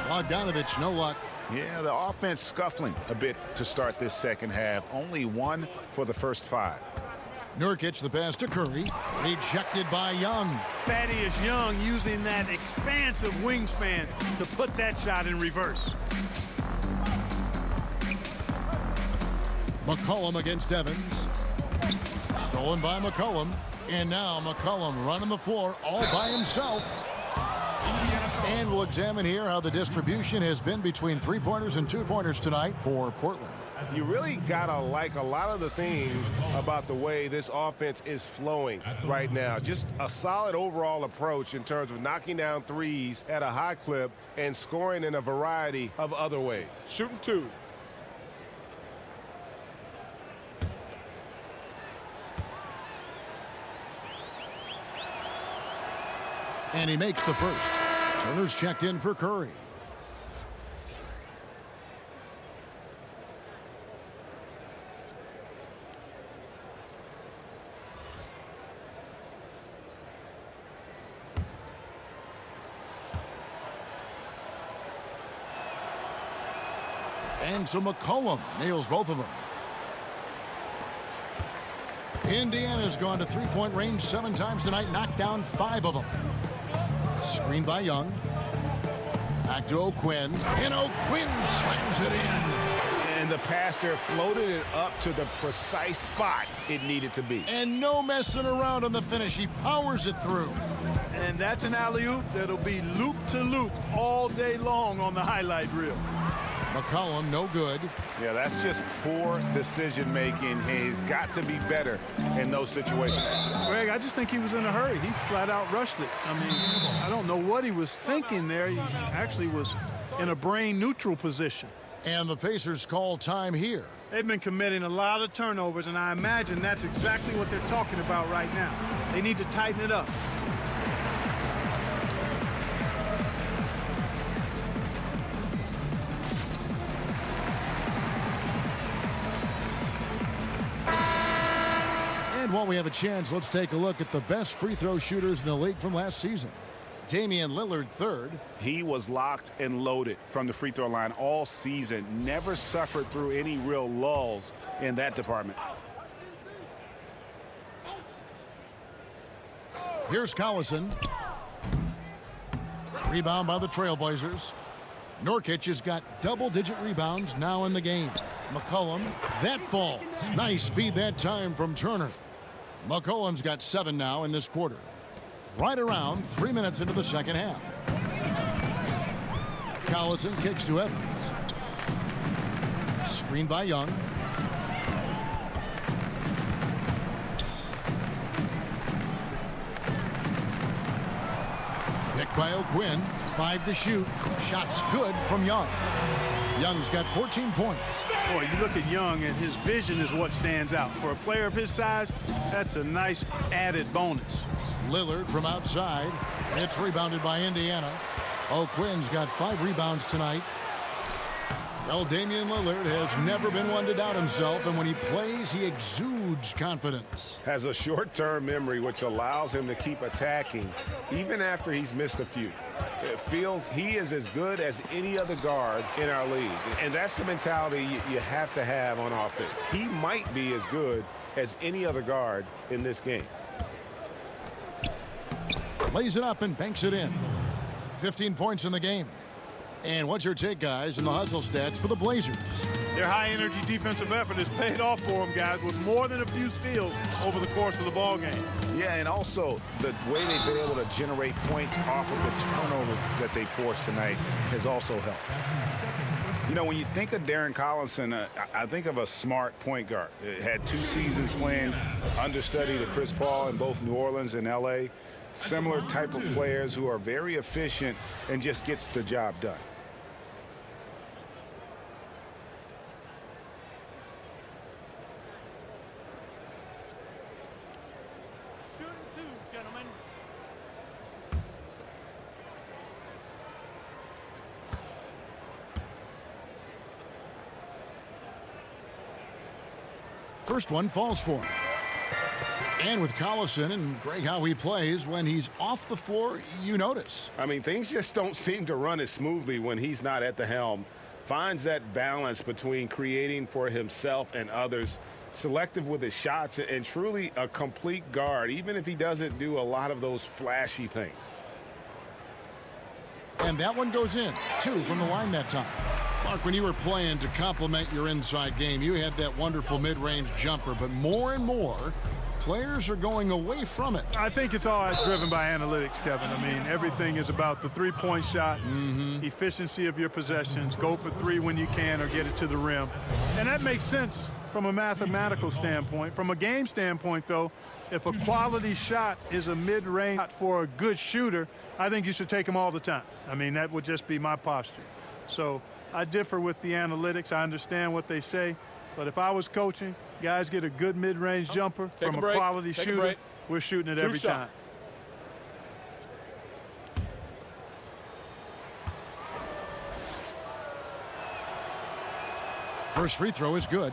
Bogdanovich, no luck. Yeah, the offense scuffling a bit to start this second half. Only 1 for the first 5. Nurkic, the pass to Curry. Rejected by Young. Thaddeus Young using that expansive wingspan to put that shot in reverse. McCollum against Evans. Stolen by McCollum. And now McCollum running the floor all by himself. And we'll examine here how the distribution has been between three-pointers and two-pointers tonight for Portland. You really gotta like a lot of the things about the way this offense is flowing right now. Just a solid overall approach in terms of knocking down threes at a high clip and scoring in a variety of other ways. Shooting 2. And he makes the first. Turner's checked in for Curry. And so McCollum nails both of them. Indiana's gone to three-point range 7 times tonight, knocked down 5 of them. Screen by Young. Back to O'Quinn, and O'Quinn slams it in. And the pass there floated it up to the precise spot it needed to be. And no messing around on the finish. He powers it through. And that's an alley-oop that'll be loop to loop all day long on the highlight reel. McCollum, no good. Yeah, that's just poor decision making. He's got to be better in those situations. Greg, I just think he was in a hurry. He flat out rushed it. I mean, I don't know what he was thinking there. He actually was in a brain neutral position. And the Pacers call time here. They've been committing a lot of turnovers, and I imagine that's exactly what they're talking about right now. They need to tighten it up. And while we have a chance, let's take a look at the best free throw shooters in the league from last season. Damian Lillard, third. He was locked and loaded from the free throw line all season. Never suffered through any real lulls in that department. Here's Collison. Rebound by the Trailblazers. Nurkic has got double-digit rebounds now in the game. McCollum, that ball. Nice feed that time from Turner. McCollum's got 7 now in this quarter. Right around 3 minutes into the second half. Collison kicks to Evans. Screen by Young. Pick by O'Quinn. 5 to shoot. Shots good from Young. Young's got 14 points. Boy, you look at Young, and his vision is what stands out. For a player of his size, that's a nice added bonus. Lillard from outside. It's rebounded by Indiana. O'Quinn's got 5 rebounds tonight. Well, Damian Lillard has never been one to doubt himself, and when he plays, he exudes confidence. Has a short-term memory, which allows him to keep attacking even after he's missed a few. It feels he is as good as any other guard in our league, and that's the mentality you have to have on offense. He might be as good as any other guard in this game. Lays it up and banks it in. 15 points in the game. And what's your take, guys, in the hustle stats for the Blazers? Their high-energy defensive effort has paid off for them, guys, with more than a few steals over the course of the ball game. Yeah, and also the way they've been able to generate points off of the turnovers that they forced tonight has also helped. You know, when you think of Darren Collison, I think of a smart point guard. Had 2 seasons playing understudy to Chris Paul in both New Orleans and L.A. Similar type of players who are very efficient and just gets the job done. First one falls for him. And with Collison and Greg, how he plays, when he's off the floor, you notice. I mean, things just don't seem to run as smoothly when he's not at the helm. Finds that balance between creating for himself and others, selective with his shots, and truly a complete guard, even if he doesn't do a lot of those flashy things. And that one goes in. 2 from the line that time. Mark, when you were playing to complement your inside game, you had that wonderful mid-range jumper, but more and more, players are going away from it. I think it's all driven by analytics, Kevin. I mean, everything is about the three-point shot, efficiency of your possessions, go for 3 when you can or get it to the rim. And that makes sense from a mathematical standpoint. From a game standpoint, though, if a quality shot is a mid-range shot for a good shooter, I think you should take them all the time. I mean, that would just be my posture. So I differ with the analytics. I understand what they say. But if I was coaching, guys get a good mid-range jumper from a quality shooter, we're shooting it every time. First free throw is good.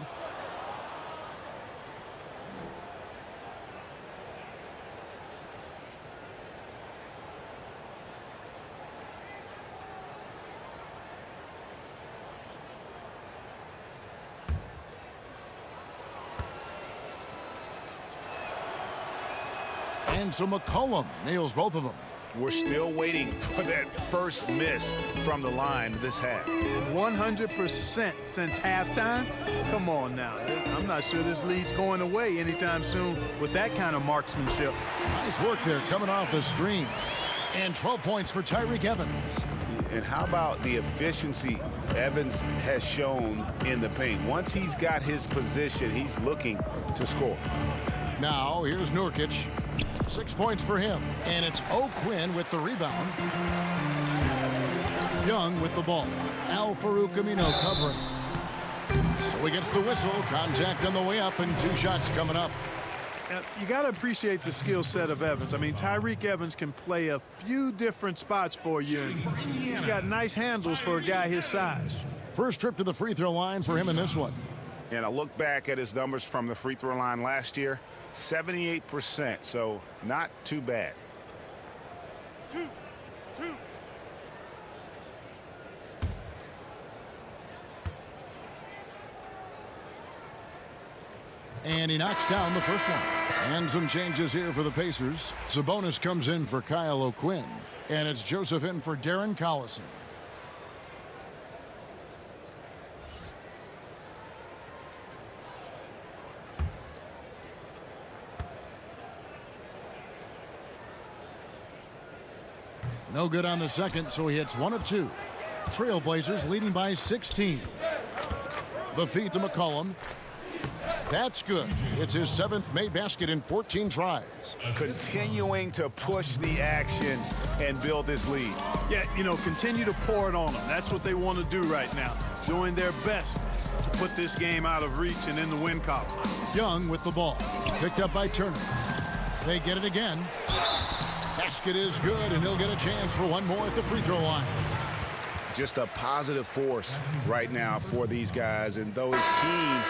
And so McCollum nails both of them. We're still waiting for that first miss from the line this half. 100% since halftime? Come on now. I'm not sure this lead's going away anytime soon with that kind of marksmanship. Nice work there coming off the screen. And 12 points for Tyreek Evans. And how about the efficiency Evans has shown in the paint? Once he's got his position, he's looking to score. Now, here's Nurkic. 6 points for him. And it's O'Quinn with the rebound. Young with the ball. Al-Farouq Amino covering. So he gets the whistle. Contact on the way up and 2 shots coming up. You got to appreciate the skill set of Evans. I mean, Tyreek Evans can play a few different spots for you. He's got nice handles for a guy his size. First trip to the free throw line for him in this one. And I look back at his numbers from the free throw line last year, 78%, so not too bad. And he knocks down the first one. And some changes here for the Pacers. Sabonis comes in for Kyle O'Quinn. And it's Joseph in for Darren Collison. No good on the second, so he hits 1 of 2. Trailblazers leading by 16. The feed to McCollum. That's good. It's his 7th made basket in 14 tries. Continuing to push the action and build this lead. Yeah, you know, continue to pour it on them. That's what they want to do right now. Doing their best to put this game out of reach and in the win column. Young with the ball. Picked up by Turner. They get it again. Basket is good, and he'll get a chance for one more at the free throw line. Just a positive force right now for these guys, and though his team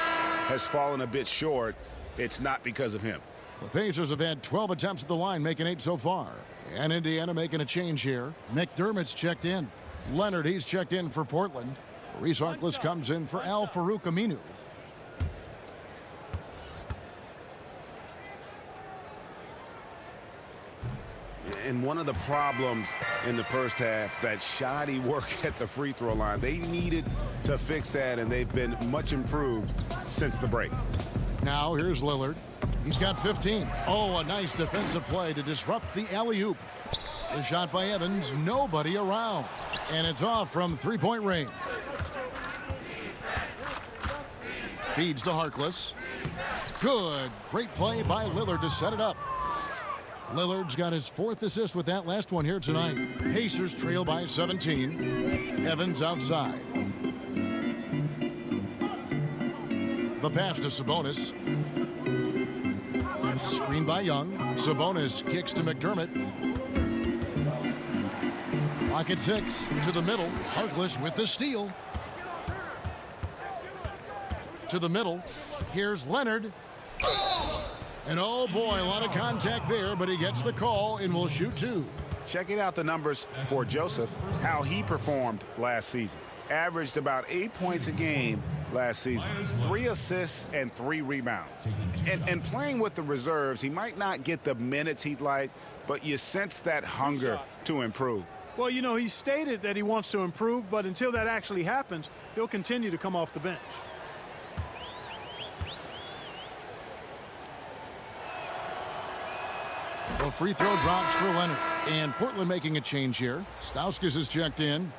has fallen a bit short, it's not because of him. The Pacers have had 12 attempts at the line, making 8 so far. And Indiana making a change here. McDermott's checked in. Leonard, he's checked in for Portland. Reese Harkless comes in for Al-Farouq Aminu. And one of the problems in the first half, that shoddy work at the free throw line. They needed to fix that, and they've been much improved since the break. Now here's Lillard. He's got 15. Oh, a nice defensive play to disrupt the alley-oop. The shot by Evans, nobody around. And it's off from three-point range. Feeds to Harkless. Good. Great play by Lillard to set it up. Lillard's got his 4th assist with that last one here tonight. Pacers trail by 17. Evans outside. The pass to Sabonis. Screen by Young. Sabonis kicks to McDermott. Clock at 6. To the middle. Harkless with the steal. To the middle. Here's Leonard. And oh boy, a lot of contact there, but he gets the call and will shoot 2. Checking out the numbers for Joseph, how he performed last season. Averaged about 8 points a game last season. 3 assists and 3 rebounds. And playing with the reserves, he might not get the minutes he'd like, but you sense that hunger to improve. Well, you know, he stated that he wants to improve, but until that actually happens, he'll continue to come off the bench. The free throw drops for Leonard. And Portland making a change here. Stauskas is checked in.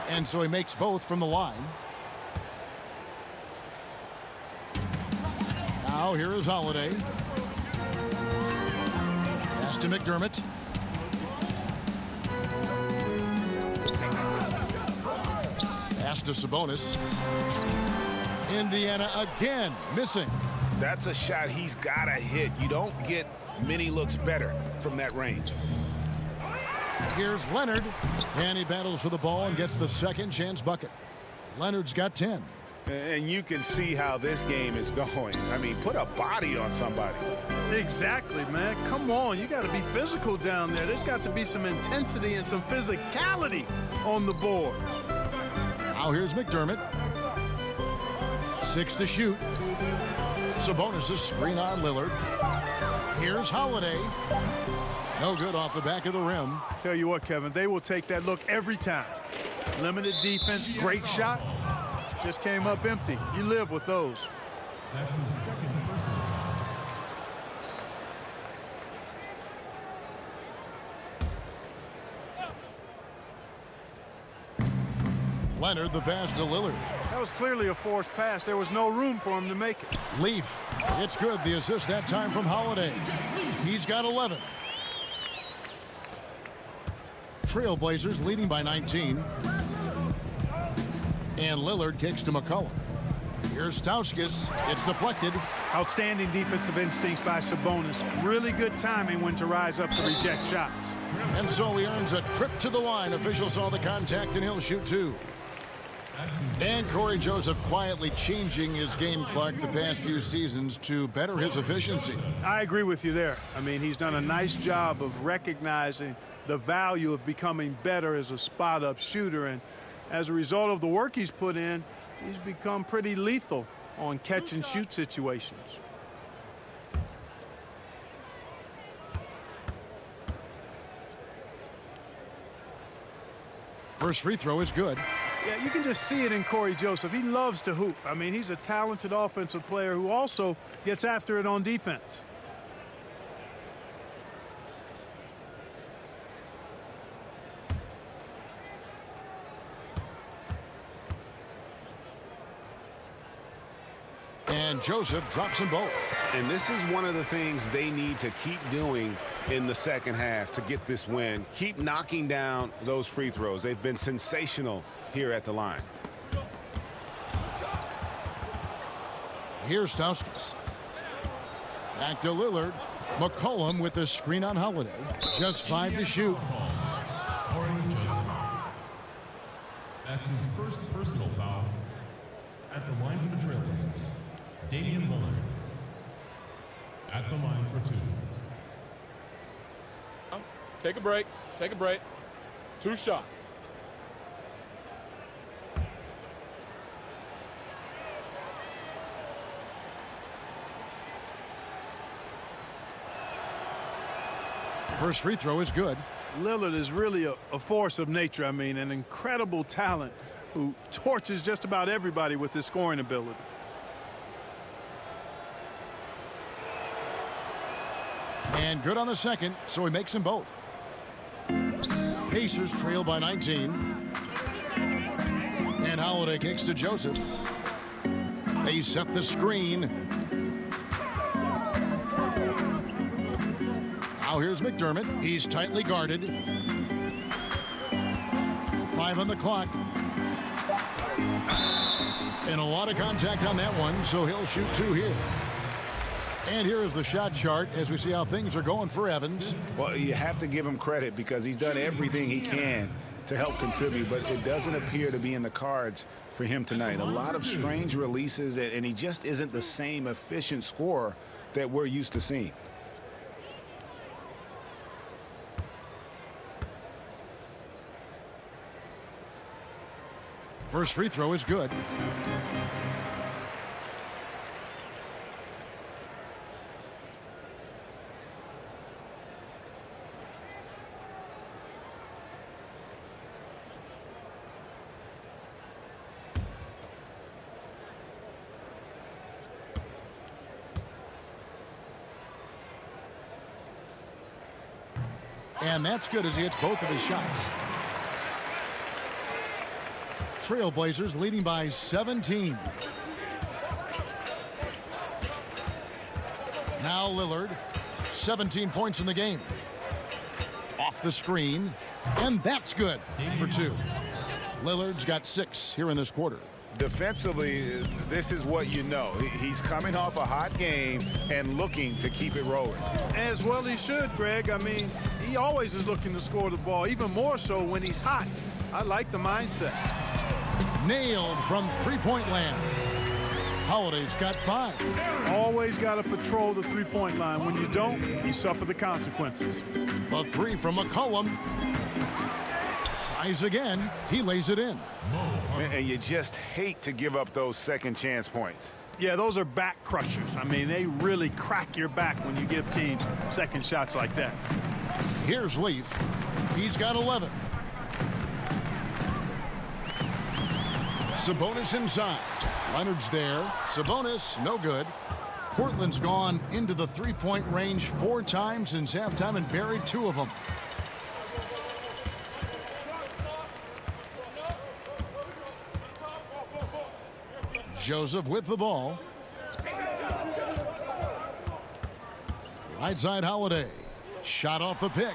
And so he makes both from the line. Now here is Holiday. Pass to McDermott. Pass to Sabonis. Indiana again missing. That's a shot he's got to hit. You don't get many looks better from that range. Here's Leonard. And he battles for the ball and gets the second chance bucket. Leonard's got 10. And you can see how this game is going. I mean, put a body on somebody. Exactly, man. Come on. You got to be physical down there. There's got to be some intensity and some physicality on the board. Now here's McDermott. 6 to shoot. Sabonis' screen on Lillard. Here's Holiday. No good off the back of the rim. Tell you what, Kevin, they will take that look every time. Limited defense, great shot. Just came up empty. You live with those. That's his second personal foul. Leonard, the pass to Lillard. That was clearly a forced pass. There was no room for him to make it. Leaf. It's good. The assist that time from Holiday. He's got 11. Trailblazers leading by 19. And Lillard kicks to McCollum. Here's Stauskas. It's deflected. Outstanding defensive instincts by Sabonis. Really good timing when to rise up to reject shots. And so he earns a trip to the line. Officials saw the contact, and he'll shoot 2. And Corey Joseph quietly changing his game, Clark, the past few seasons to better his efficiency. I agree with you there. I mean, he's done a nice job of recognizing the value of becoming better as a spot-up shooter. And as a result of the work he's put in, he's become pretty lethal on catch-and-shoot situations. First free throw is good. Yeah, you can just see it in Corey Joseph. He loves to hoop. I mean, he's a talented offensive player who also gets after it on defense. And Joseph drops them both. And this is one of the things they need to keep doing in the second half to get this win. Keep knocking down those free throws. They've been sensational here at the line. Here's Stauskas. Back to Lillard. McCollum with the screen on Holiday. Just 5 to shoot. Corey Joseph. That's his first personal foul. At the line for the Trailblazers, Damian Lillard. At the line for 2. Take a break. Take a break. 2 shots. First free throw is good. Lillard is really a force of nature. I mean, an incredible talent who torches just about everybody with his scoring ability. And good on the second, so he makes them both. Pacers trail by 19. And Holiday kicks to Joseph. They set the screen. Now here's McDermott. He's tightly guarded. 5 on the clock. And a lot of contact on that one, so he'll shoot 2 here. And here is the shot chart as we see how things are going for Evans. Well, you have to give him credit because he's done everything he can to help contribute, but it doesn't appear to be in the cards for him tonight. A lot of strange releases, and he just isn't the same efficient scorer that we're used to seeing. First free throw is good. And that's good as he hits both of his shots. Trailblazers leading by 17. Now Lillard, 17 points in the game. Off the screen, and that's good for 2. Lillard's got 6 here in this quarter. Defensively, this is what you know. He's coming off a hot game and looking to keep it rolling. As well he should, Greg. I mean, he always is looking to score the ball, even more so when he's hot. I like the mindset. Nailed from three-point land. Holiday's got 5. Always got to patrol the three-point line. When you don't, you suffer the consequences. A 3 from McCollum. Tries again. He lays it in. And you just hate to give up those second chance points. Yeah, those are back crushers. I mean, they really crack your back when you give teams second shots like that. Here's Leaf. He's got 11. Sabonis inside. Leonard's there. Sabonis, no good. Portland's gone into the three-point range 4 times since halftime and buried 2 of them. Joseph with the ball. Right side Holiday. Shot off the pick.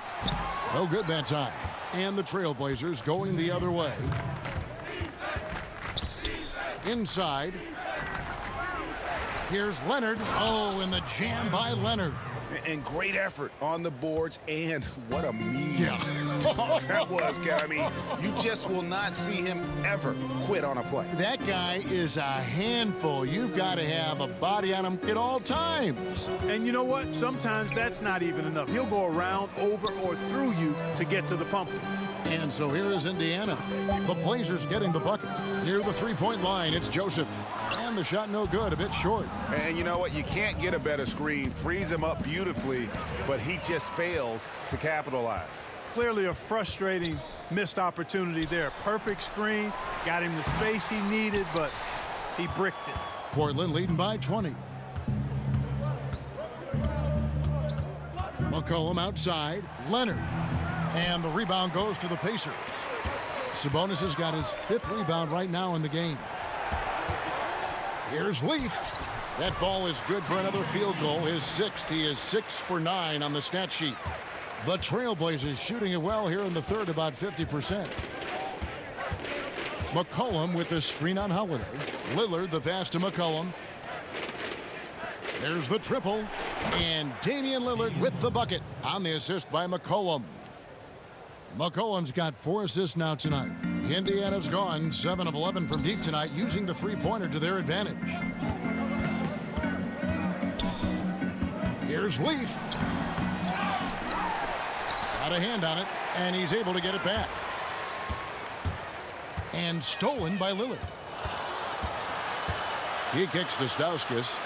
No good that time. And the Trailblazers going the other way. Inside. Here's Leonard. Oh, and the jam by Leonard. And great effort on the boards, and what a mean that was, Kev. I mean, you just will not see him ever quit on a play. That guy is a handful. You've got to have a body on him at all times. And you know what? Sometimes that's not even enough. He'll go around, over, or through you to get to the pumpkin. And so here is Indiana. The Blazers getting the bucket. Near the three-point line, it's Joseph. And the shot no good, a bit short. And you know what? You can't get a better screen. Frees him up beautifully, but he just fails to capitalize. Clearly a frustrating missed opportunity there. Perfect screen, got him the space he needed, but he bricked it. Portland leading by 20. McCollum outside. Leonard. And the rebound goes to the Pacers. Sabonis has got his 5th rebound right now in the game. Here's Leaf. That ball is good for another field goal. His 6th. He is 6 for 9 on the stat sheet. The Trailblazers shooting it well here in the 3rd, about 50%. McCollum with the screen on Holiday. Lillard the pass to McCollum. There's the triple. And Damian Lillard with the bucket on the assist by McCollum. McCollum's got 4 assists now tonight. Indiana's gone 7 of 11 from deep tonight, using the three-pointer to their advantage. Here's Leaf. Got a hand on it, and he's able to get it back. And stolen by Lillard. He kicks to Stauskas.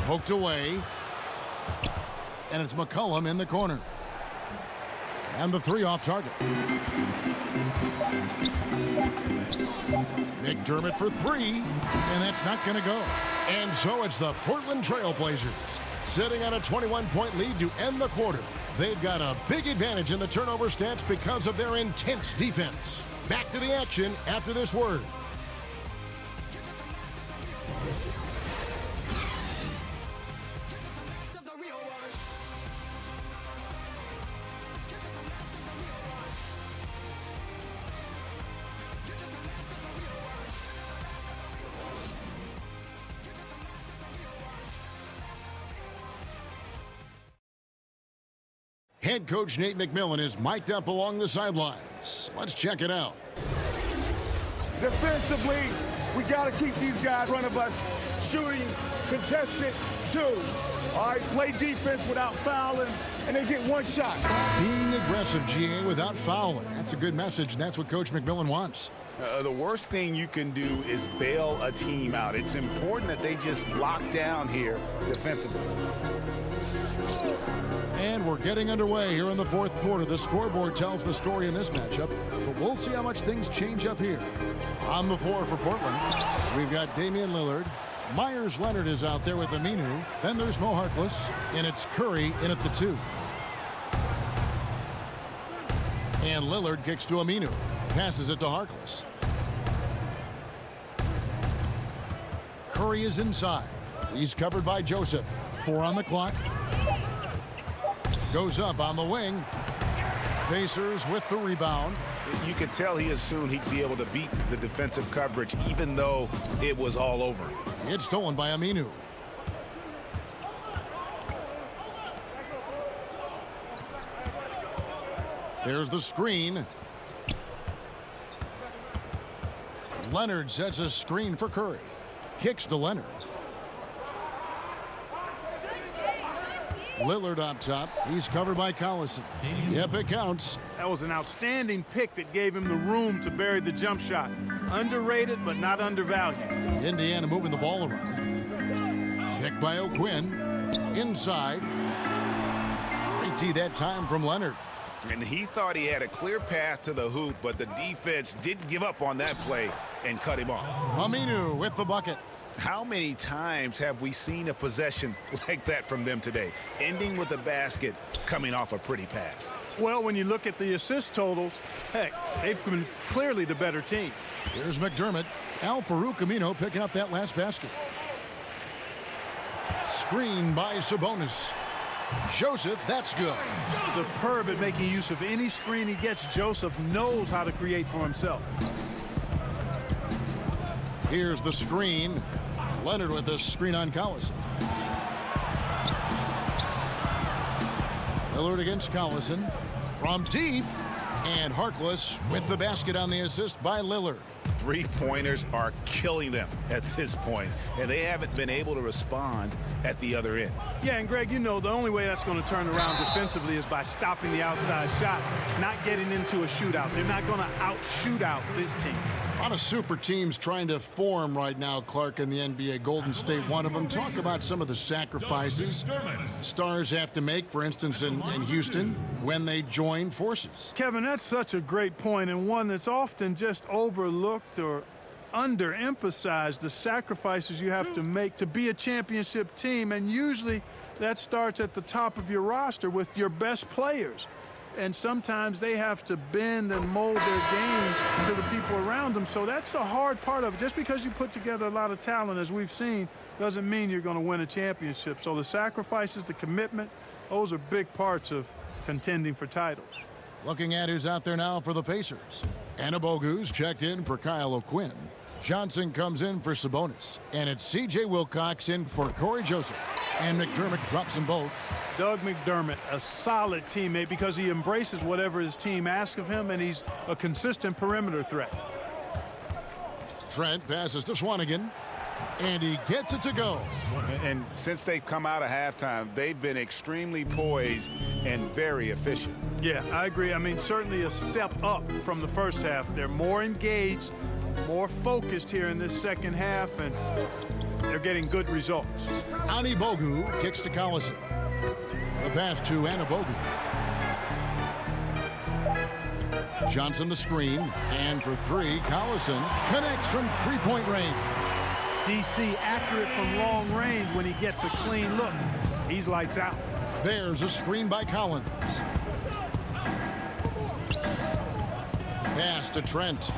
Poked away. And it's McCollum in the corner. And the 3 off target. McDermott for 3, and that's not going to go. And so it's the Portland Trailblazers sitting on a 21-point lead to end the quarter. They've got a big advantage in the turnover stats because of their intense defense. Back to the action after this word. Head coach Nate McMillan is mic'd up along the sidelines. Let's check it out. Defensively, we got to keep these guys in front of us shooting contested 2. All right, play defense without fouling, and they get 1 shot. Being aggressive, GA, without fouling. That's a good message, and that's what Coach McMillan wants. The worst thing you can do is bail a team out. It's important that they just lock down here defensively. And we're getting underway here in the 4th quarter. The scoreboard tells the story in this matchup, but we'll see how much things change up here. On the floor for Portland, we've got Damian Lillard. Myers Leonard is out there with Aminu. Then there's Mo Harkless, and it's Curry in at the 2. And Lillard kicks to Aminu. Passes it to Harkless. Curry is inside. He's covered by Joseph. 4 on the clock. Goes up on the wing. Pacers with the rebound. You could tell he assumed he'd be able to beat the defensive coverage, even though it was all over. It's stolen by Aminu. There's the screen. Leonard sets a screen for Curry. Kicks to Leonard. Lillard up top. He's covered by Collison. Yep, it counts. That was an outstanding pick that gave him the room to bury the jump shot. Underrated, but not undervalued. Indiana moving the ball around. Kick by O'Quinn. Inside. Great tee that time from Leonard. And he thought he had a clear path to the hoop, but the defense didn't give up on that play and cut him off. Aminu with the bucket. How many times have we seen a possession like that from them today, ending with a basket coming off a pretty pass? Well, when you look at the assist totals, heck, they've been clearly the better team. Here's McDermott. Al-Farouq Aminu picking up that last basket. Screen by Sabonis. Joseph, that's good. Superb at making use of any screen he gets. Joseph knows how to create for himself. Here's the screen. Leonard with the screen on Collison. Lillard against Collison. From deep. And Harkless with the basket on the assist by Lillard. Three-pointers are killing them at this point, and they haven't been able to respond at the other end. Yeah, and Greg, you know, the only way that's going to turn around defensively is by stopping the outside shot, not getting into a shootout. They're not going to out-shoot out this team. A lot of super teams trying to form right now, Clark, in the NBA. Golden State, one of them. Talk about some of the sacrifices stars have to make, for instance, in Houston, when they join forces. Kevin, that's such a great point, and one that's often just overlooked or underemphasized, the sacrifices you have to make to be a championship team, and usually that starts at the top of your roster with your best players. And sometimes they have to bend and mold their games to the people around them. So that's a hard part of it. Just because you put together a lot of talent, as we've seen, doesn't mean you're going to win a championship. So the sacrifices, the commitment, those are big parts of contending for titles. Looking at who's out there now for the Pacers. Anabogu's checked in for Kyle O'Quinn. Johnson comes in for Sabonis. And it's C.J. Wilcox in for Corey Joseph. And McDermott drops them both. Doug McDermott, a solid teammate because he embraces whatever his team asks of him, and he's a consistent perimeter threat. Trent passes to Swanigan, and he gets it to go. And since they've come out of halftime, they've been extremely poised and very efficient. Yeah, I agree. I mean, certainly a step up from the first half. They're more engaged, more focused here in this second half, and they're getting good results. Anibogu kicks to Collison. The pass to Anabogu. Johnson the screen, and for three, Collison connects from three-point range. DC accurate from long range when he gets a clean look. He's lights out. There's a screen by Collins. Pass to Trent.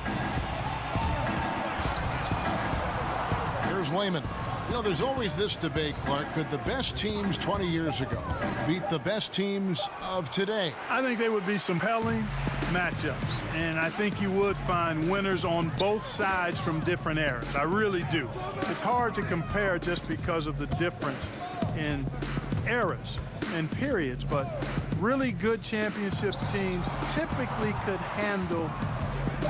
Here's Layman. You know, there's always this debate, Clark. Could the best teams 20 years ago beat the best teams of today? I think they would be some compelling matchups, and I think you would find winners on both sides from different eras. I really do. It's hard to compare just because of the difference in eras and periods, but really good championship teams typically could handle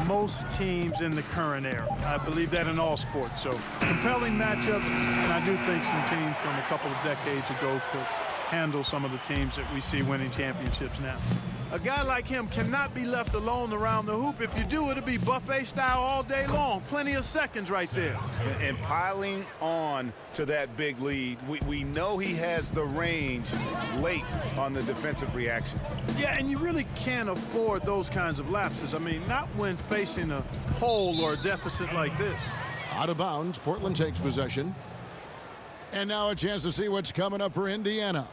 most teams in the current era. I believe that in all sports. So compelling matchup, and I do think some teams from a couple of decades ago could handle some of the teams that we see winning championships now. A guy like him cannot be left alone around the hoop. If you do, it'll be buffet style all day long. Plenty of seconds right there. And piling on to that big lead, we know he has the range late on the defensive reaction. Yeah, and you really can't afford those kinds of lapses. I mean, not when facing a hole or a deficit like this. Out of bounds, Portland takes possession. And now a chance to see what's coming up for Indiana.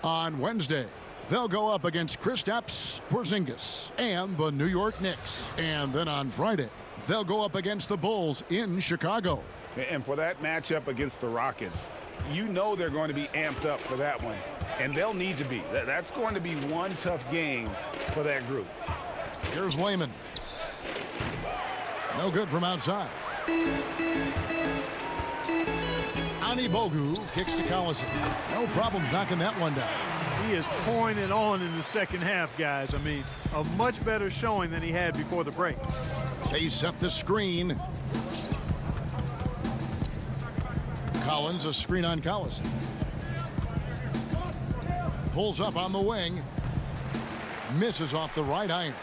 On Wednesday, they'll go up against Kristaps Porzingis and the New York Knicks. And then on Friday, they'll go up against the Bulls in Chicago. And for that matchup against the Rockets, you know they're going to be amped up for that one. And they'll need to be. That's going to be one tough game for that group. Here's Layman. No good from outside. Anibogu kicks to Collison. No problems knocking that one down. He is pouring it on in the second half, guys. I mean, a much better showing than he had before the break. They set the screen. Collins, a screen on Collison. Pulls up on the wing. Misses off the right iron.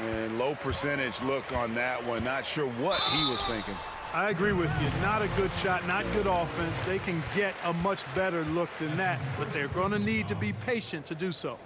And low percentage look on that one. Not sure what he was thinking. I agree with you. Not a good shot, not good offense. They can get a much better look than that, but they're going to need to be patient to do so.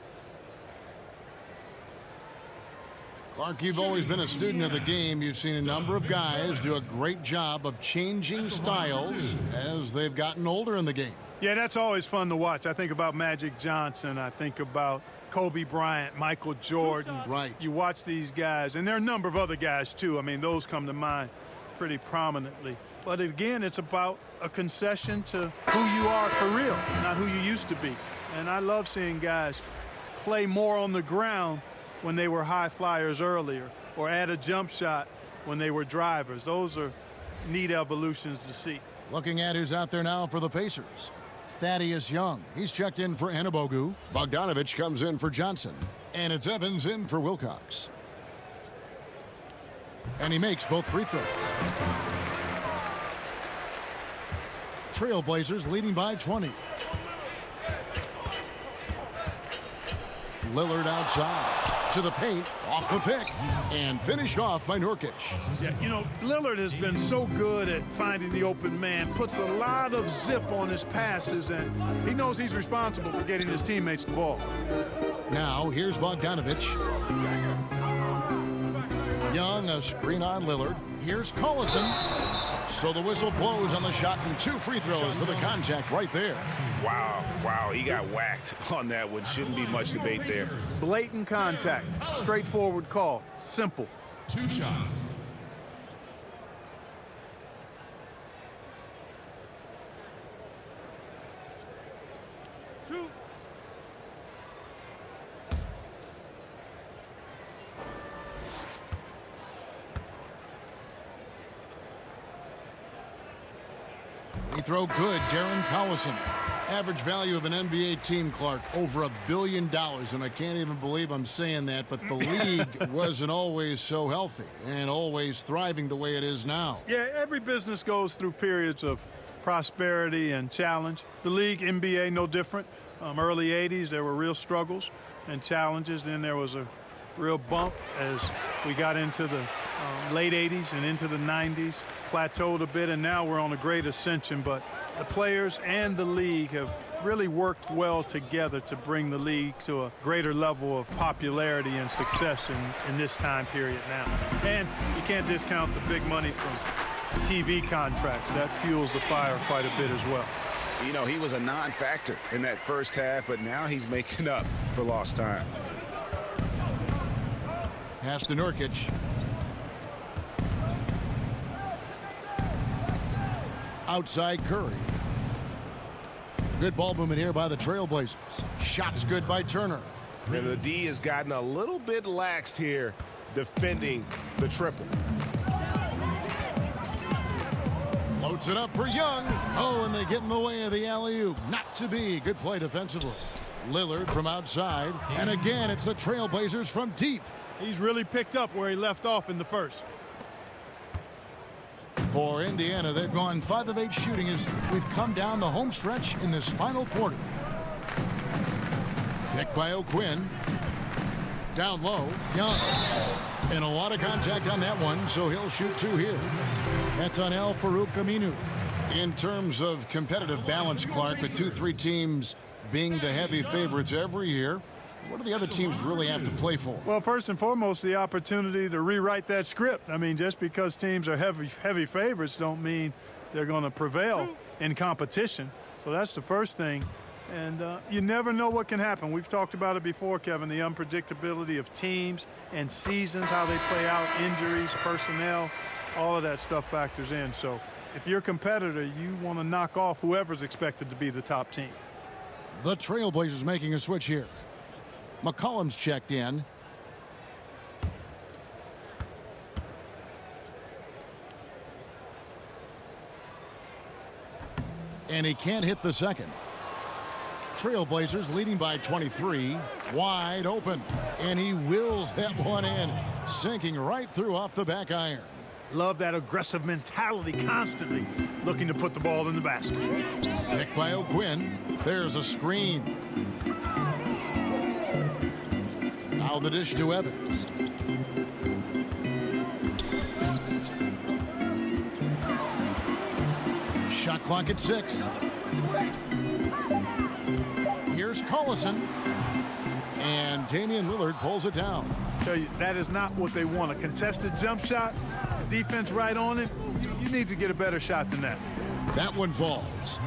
Clark, you've always been a student of the game. You've seen a number of guys do a great job of changing styles as they've gotten older in the game. Yeah, that's always fun to watch. I think about Magic Johnson. I think about Kobe Bryant, Michael Jordan. Right. You watch these guys, and there are a number of other guys, too. I mean, those come to mind pretty prominently. But again, it's about a concession to who you are for real, not who you used to be. And I love seeing guys play more on the ground when they were high flyers earlier, or add a jump shot when they were drivers. Those are neat evolutions to see. Looking at who's out there now for the Pacers. Thaddeus Young. He's checked in for Anabogu. Bogdanovich comes in for Johnson. And it's Evans in for Wilcox. And he makes both free throws. Trailblazers leading by 20. Lillard outside. To the paint, off the pick, and finished off by Nurkic. Yeah, you know, Lillard has been so good at finding the open man, puts a lot of zip on his passes, and he knows he's responsible for getting his teammates the ball. Now, here's Bogdanovich. Young, a screen on Lillard. Here's Collison. So the whistle blows on the shot, and 2 free throws for the contact right there. Wow, he got whacked on that one. Shouldn't be much debate there. Blatant contact, straightforward call, simple. 2 shots. He throw good, Darren Collison. Average value of an NBA team, Clark, over $1 billion. And I can't even believe I'm saying that, but the league wasn't always so healthy and always thriving the way it is now. Yeah, every business goes through periods of prosperity and challenge. The league, NBA, no different. Early 80s, there were real struggles and challenges. Then there was a real bump as we got into the late 80s and into the 90s. Plateaued a bit, and now we're on a great ascension. But the players and the league have really worked well together to bring the league to a greater level of popularity and success in this time period now. And you can't discount the big money from TV contracts. That fuels the fire quite a bit as well. You know, he was a non-factor in that first half, but now he's making up for lost time. Pass to Nurkic. Outside Curry. Good ball movement here by the Trailblazers. Shots good by Turner. And the D has gotten a little bit laxed here defending the triple. Floats it up for Young. Oh, and they get in the way of the alley-oop. Not to be. Good play defensively. Lillard from outside. And again, it's the Trailblazers from deep. He's really picked up where he left off in the first. For Indiana, they've gone 5 of 8 shooting as we've come down the home stretch in this final quarter. Pick by O'Quinn. Down low, Young. And a lot of contact on that one, so he'll shoot 2 here. That's on Al Farouk Aminu. In terms of competitive balance, Clark, with 2-3 teams being the heavy favorites every year, what do the other teams really have to play for? Well, first and foremost, the opportunity to rewrite that script. I mean, just because teams are heavy favorites don't mean they're going to prevail in competition. So that's the first thing. And you never know what can happen. We've talked about it before, Kevin, the unpredictability of teams and seasons, how they play out, injuries, personnel, all of that stuff factors in. So if you're a competitor, you want to knock off whoever's expected to be the top team. The Trailblazers making a switch here. McCollum's checked in. And he can't hit the second. Trailblazers leading by 23. Wide open. And he wills that one in. Sinking right through off the back iron. Love that aggressive mentality, constantly looking to put the ball in the basket. Pick by O'Quinn. There's a screen. Now the dish to Evans. Shot clock at 6. Here's Collison. And Damian Lillard pulls it down. Tell you, that is not what they want. A contested jump shot, the defense right on it. You need to get a better shot than that. That one falls.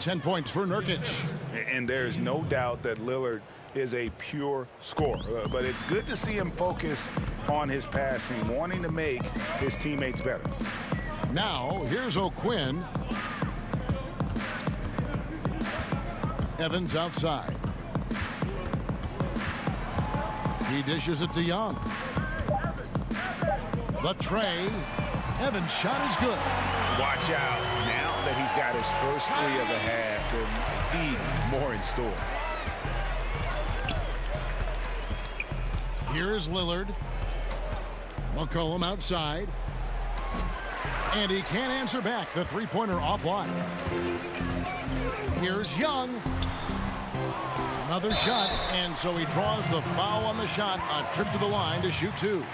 10 points for Nurkic. And there's no doubt that Lillard is a pure scorer. But it's good to see him focus on his passing, wanting to make his teammates better. Now, here's O'Quinn. Evans outside. He dishes it to Young. The tray. Evans' shot is good. Watch out. Now that he's got his first 3 of the half, there may be more in store. Here is Lillard. McCollum outside. And he can't answer back. The three-pointer offline. Here's Young. Another shot, and so he draws the foul on the shot. A trip to the line to shoot 2.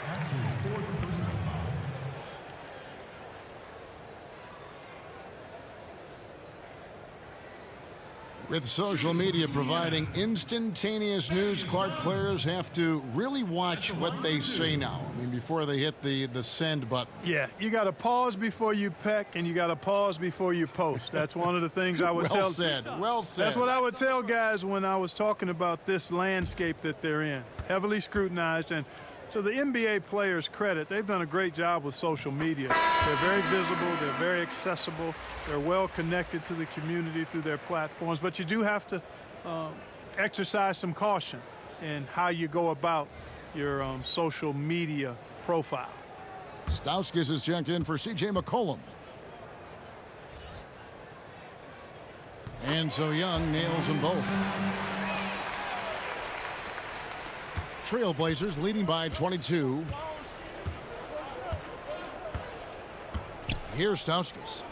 That's his 4th personal foul. With social media providing instantaneous news, Clark, players have to really watch what they say now. I mean, before they hit the send button. Yeah, you got to pause before you peck, and you got to pause before you post. That's one of the things I would tell. Well said. Well said. That's what I would tell guys when I was talking about this landscape that they're in. Heavily scrutinized, and to the NBA players' credit, they've done a great job with social media. They're very visible. They're very accessible. They're well connected to the community through their platforms. But you do have to exercise some caution in how you go about your social media profile. Stauskas is checked in for C.J. McCollum. And so Young nails them both. Trailblazers leading by 22. Here's Stauskas.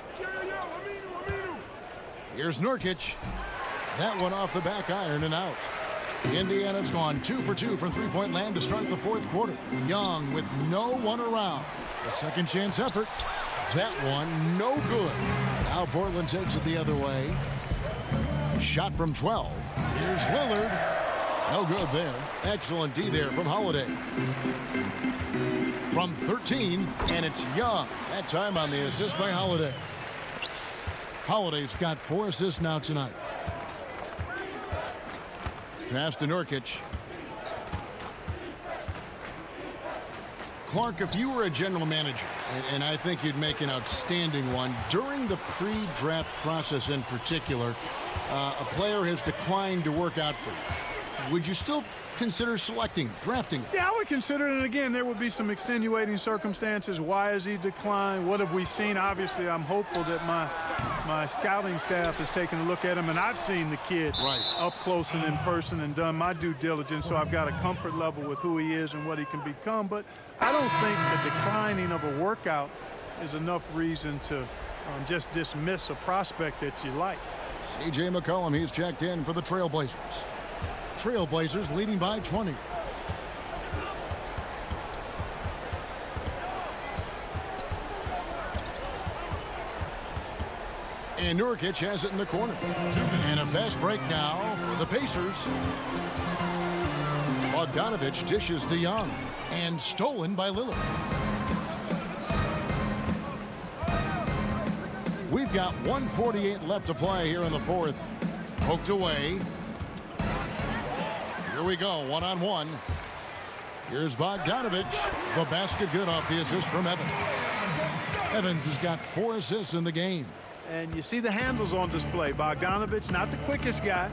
Here's Nurkic. That one off the back iron and out. Indiana's gone 2 for 2 from three-point land to start the 4th quarter. Young with no one around. A second chance effort. That one no good. Now Portland takes it the other way. Shot from 12. Here's Lillard. No good there. Excellent D there from Holiday. From 13, and it's Young. That time on the assist by Holiday. Holiday's got 4 assists now tonight. Pass to Nurkic. Clark, if you were a general manager, and I think you'd make an outstanding one, during the pre-draft process in particular, a player has declined to work out for you. Would you still consider selecting, drafting? Yeah, I would consider it. And again, there would be some extenuating circumstances. Why has he declined? What have we seen? Obviously, I'm hopeful that my scouting staff has taken a look at him, and I've seen the kid up close and in person and done my due diligence, so I've got a comfort level with who he is and what he can become. But I don't think the declining of a workout is enough reason to just dismiss a prospect that you like. C.J. McCollum, he's checked in for the Trailblazers. Trailblazers leading by 20. And Nurkic has it in the corner. And a fast break now for the Pacers. Bogdanovich dishes to Young. And stolen by Lillard. We've got 1:48 left to play here in the 4th. Poked away. Here we go, one-on-one. Here's Bogdanovich. The basket good off the assist from Evans. Evans has got 4 assists in the game. And you see the handles on display. Bogdanovich, not the quickest guy,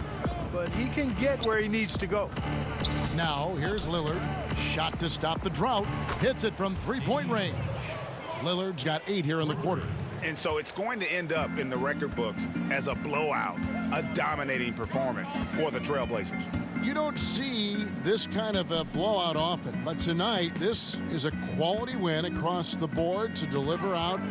but he can get where he needs to go. Now, here's Lillard. Shot to stop the drought. Hits it from three-point range. Lillard's got 8 here in the quarter. And so it's going to end up in the record books as a blowout. a dominating performance for the Trailblazers. You don't see this kind of a blowout often, but tonight this is a quality win across the board to deliver out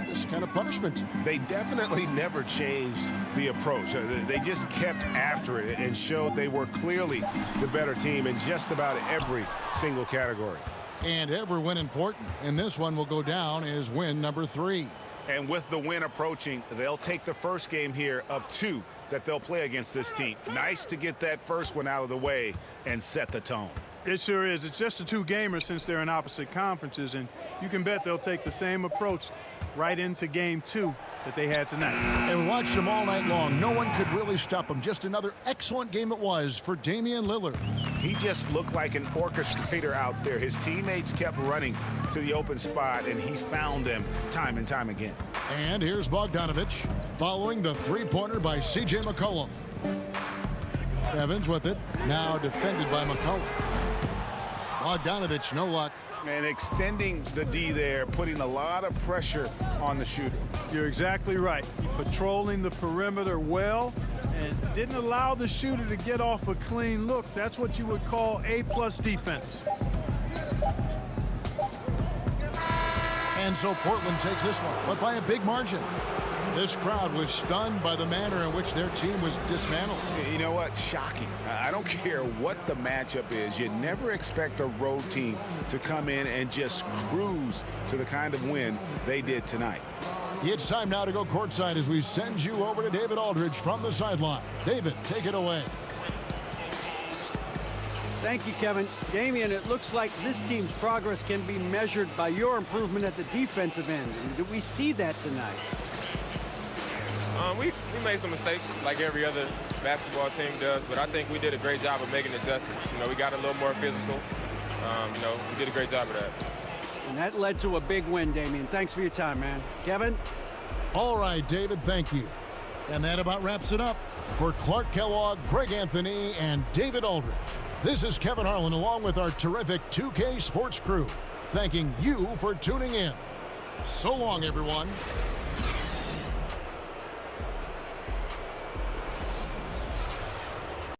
this kind of punishment. They definitely never changed the approach. They just kept after it and showed they were clearly the better team in just about every single category. And every win important, and this one will go down as win number 3. And with the win approaching, they'll take the first game here of 2 that they'll play against this team. Nice to get that first one out of the way and set the tone. It sure is. It's just a 2-gamer since they're in opposite conferences, and you can bet they'll take the same approach right into game 2 that they had tonight. And watched them all night long. No one could really stop them. Just another excellent game it was for Damian Lillard. He just looked like an orchestrator out there. His teammates kept running to the open spot, and he found them time and time again. And here's Bogdanovich following the three-pointer by C.J. McCollum. Evans with it, now defended by McCollum. Bogdanovich, no luck. And extending the D there, putting a lot of pressure on the shooter. You're exactly right. Patrolling the perimeter well and didn't allow the shooter to get off a clean look. That's what you would call A+ defense. And so Portland takes this one, but by a big margin. This crowd was stunned by the manner in which their team was dismantled. You know what? Shocking. I don't care what the matchup is. You never expect a road team to come in and just cruise to the kind of win they did tonight. It's time now to go courtside as we send you over to David Aldridge from the sideline. David, take it away. Thank you, Kevin. Damian, it looks like this team's progress can be measured by your improvement at the defensive end. Did we see that tonight? We made some mistakes like every other basketball team does, but I think we did a great job of making adjustments. You know, we got a little more physical. You know, we did a great job of that. And that led to a big win, Damian. Thanks for your time, man. Kevin? All right, David, thank you. And that about wraps it up. For Clark Kellogg, Greg Anthony, and David Aldridge, this is Kevin Harlan along with our terrific 2K Sports crew, thanking you for tuning in. So long, everyone.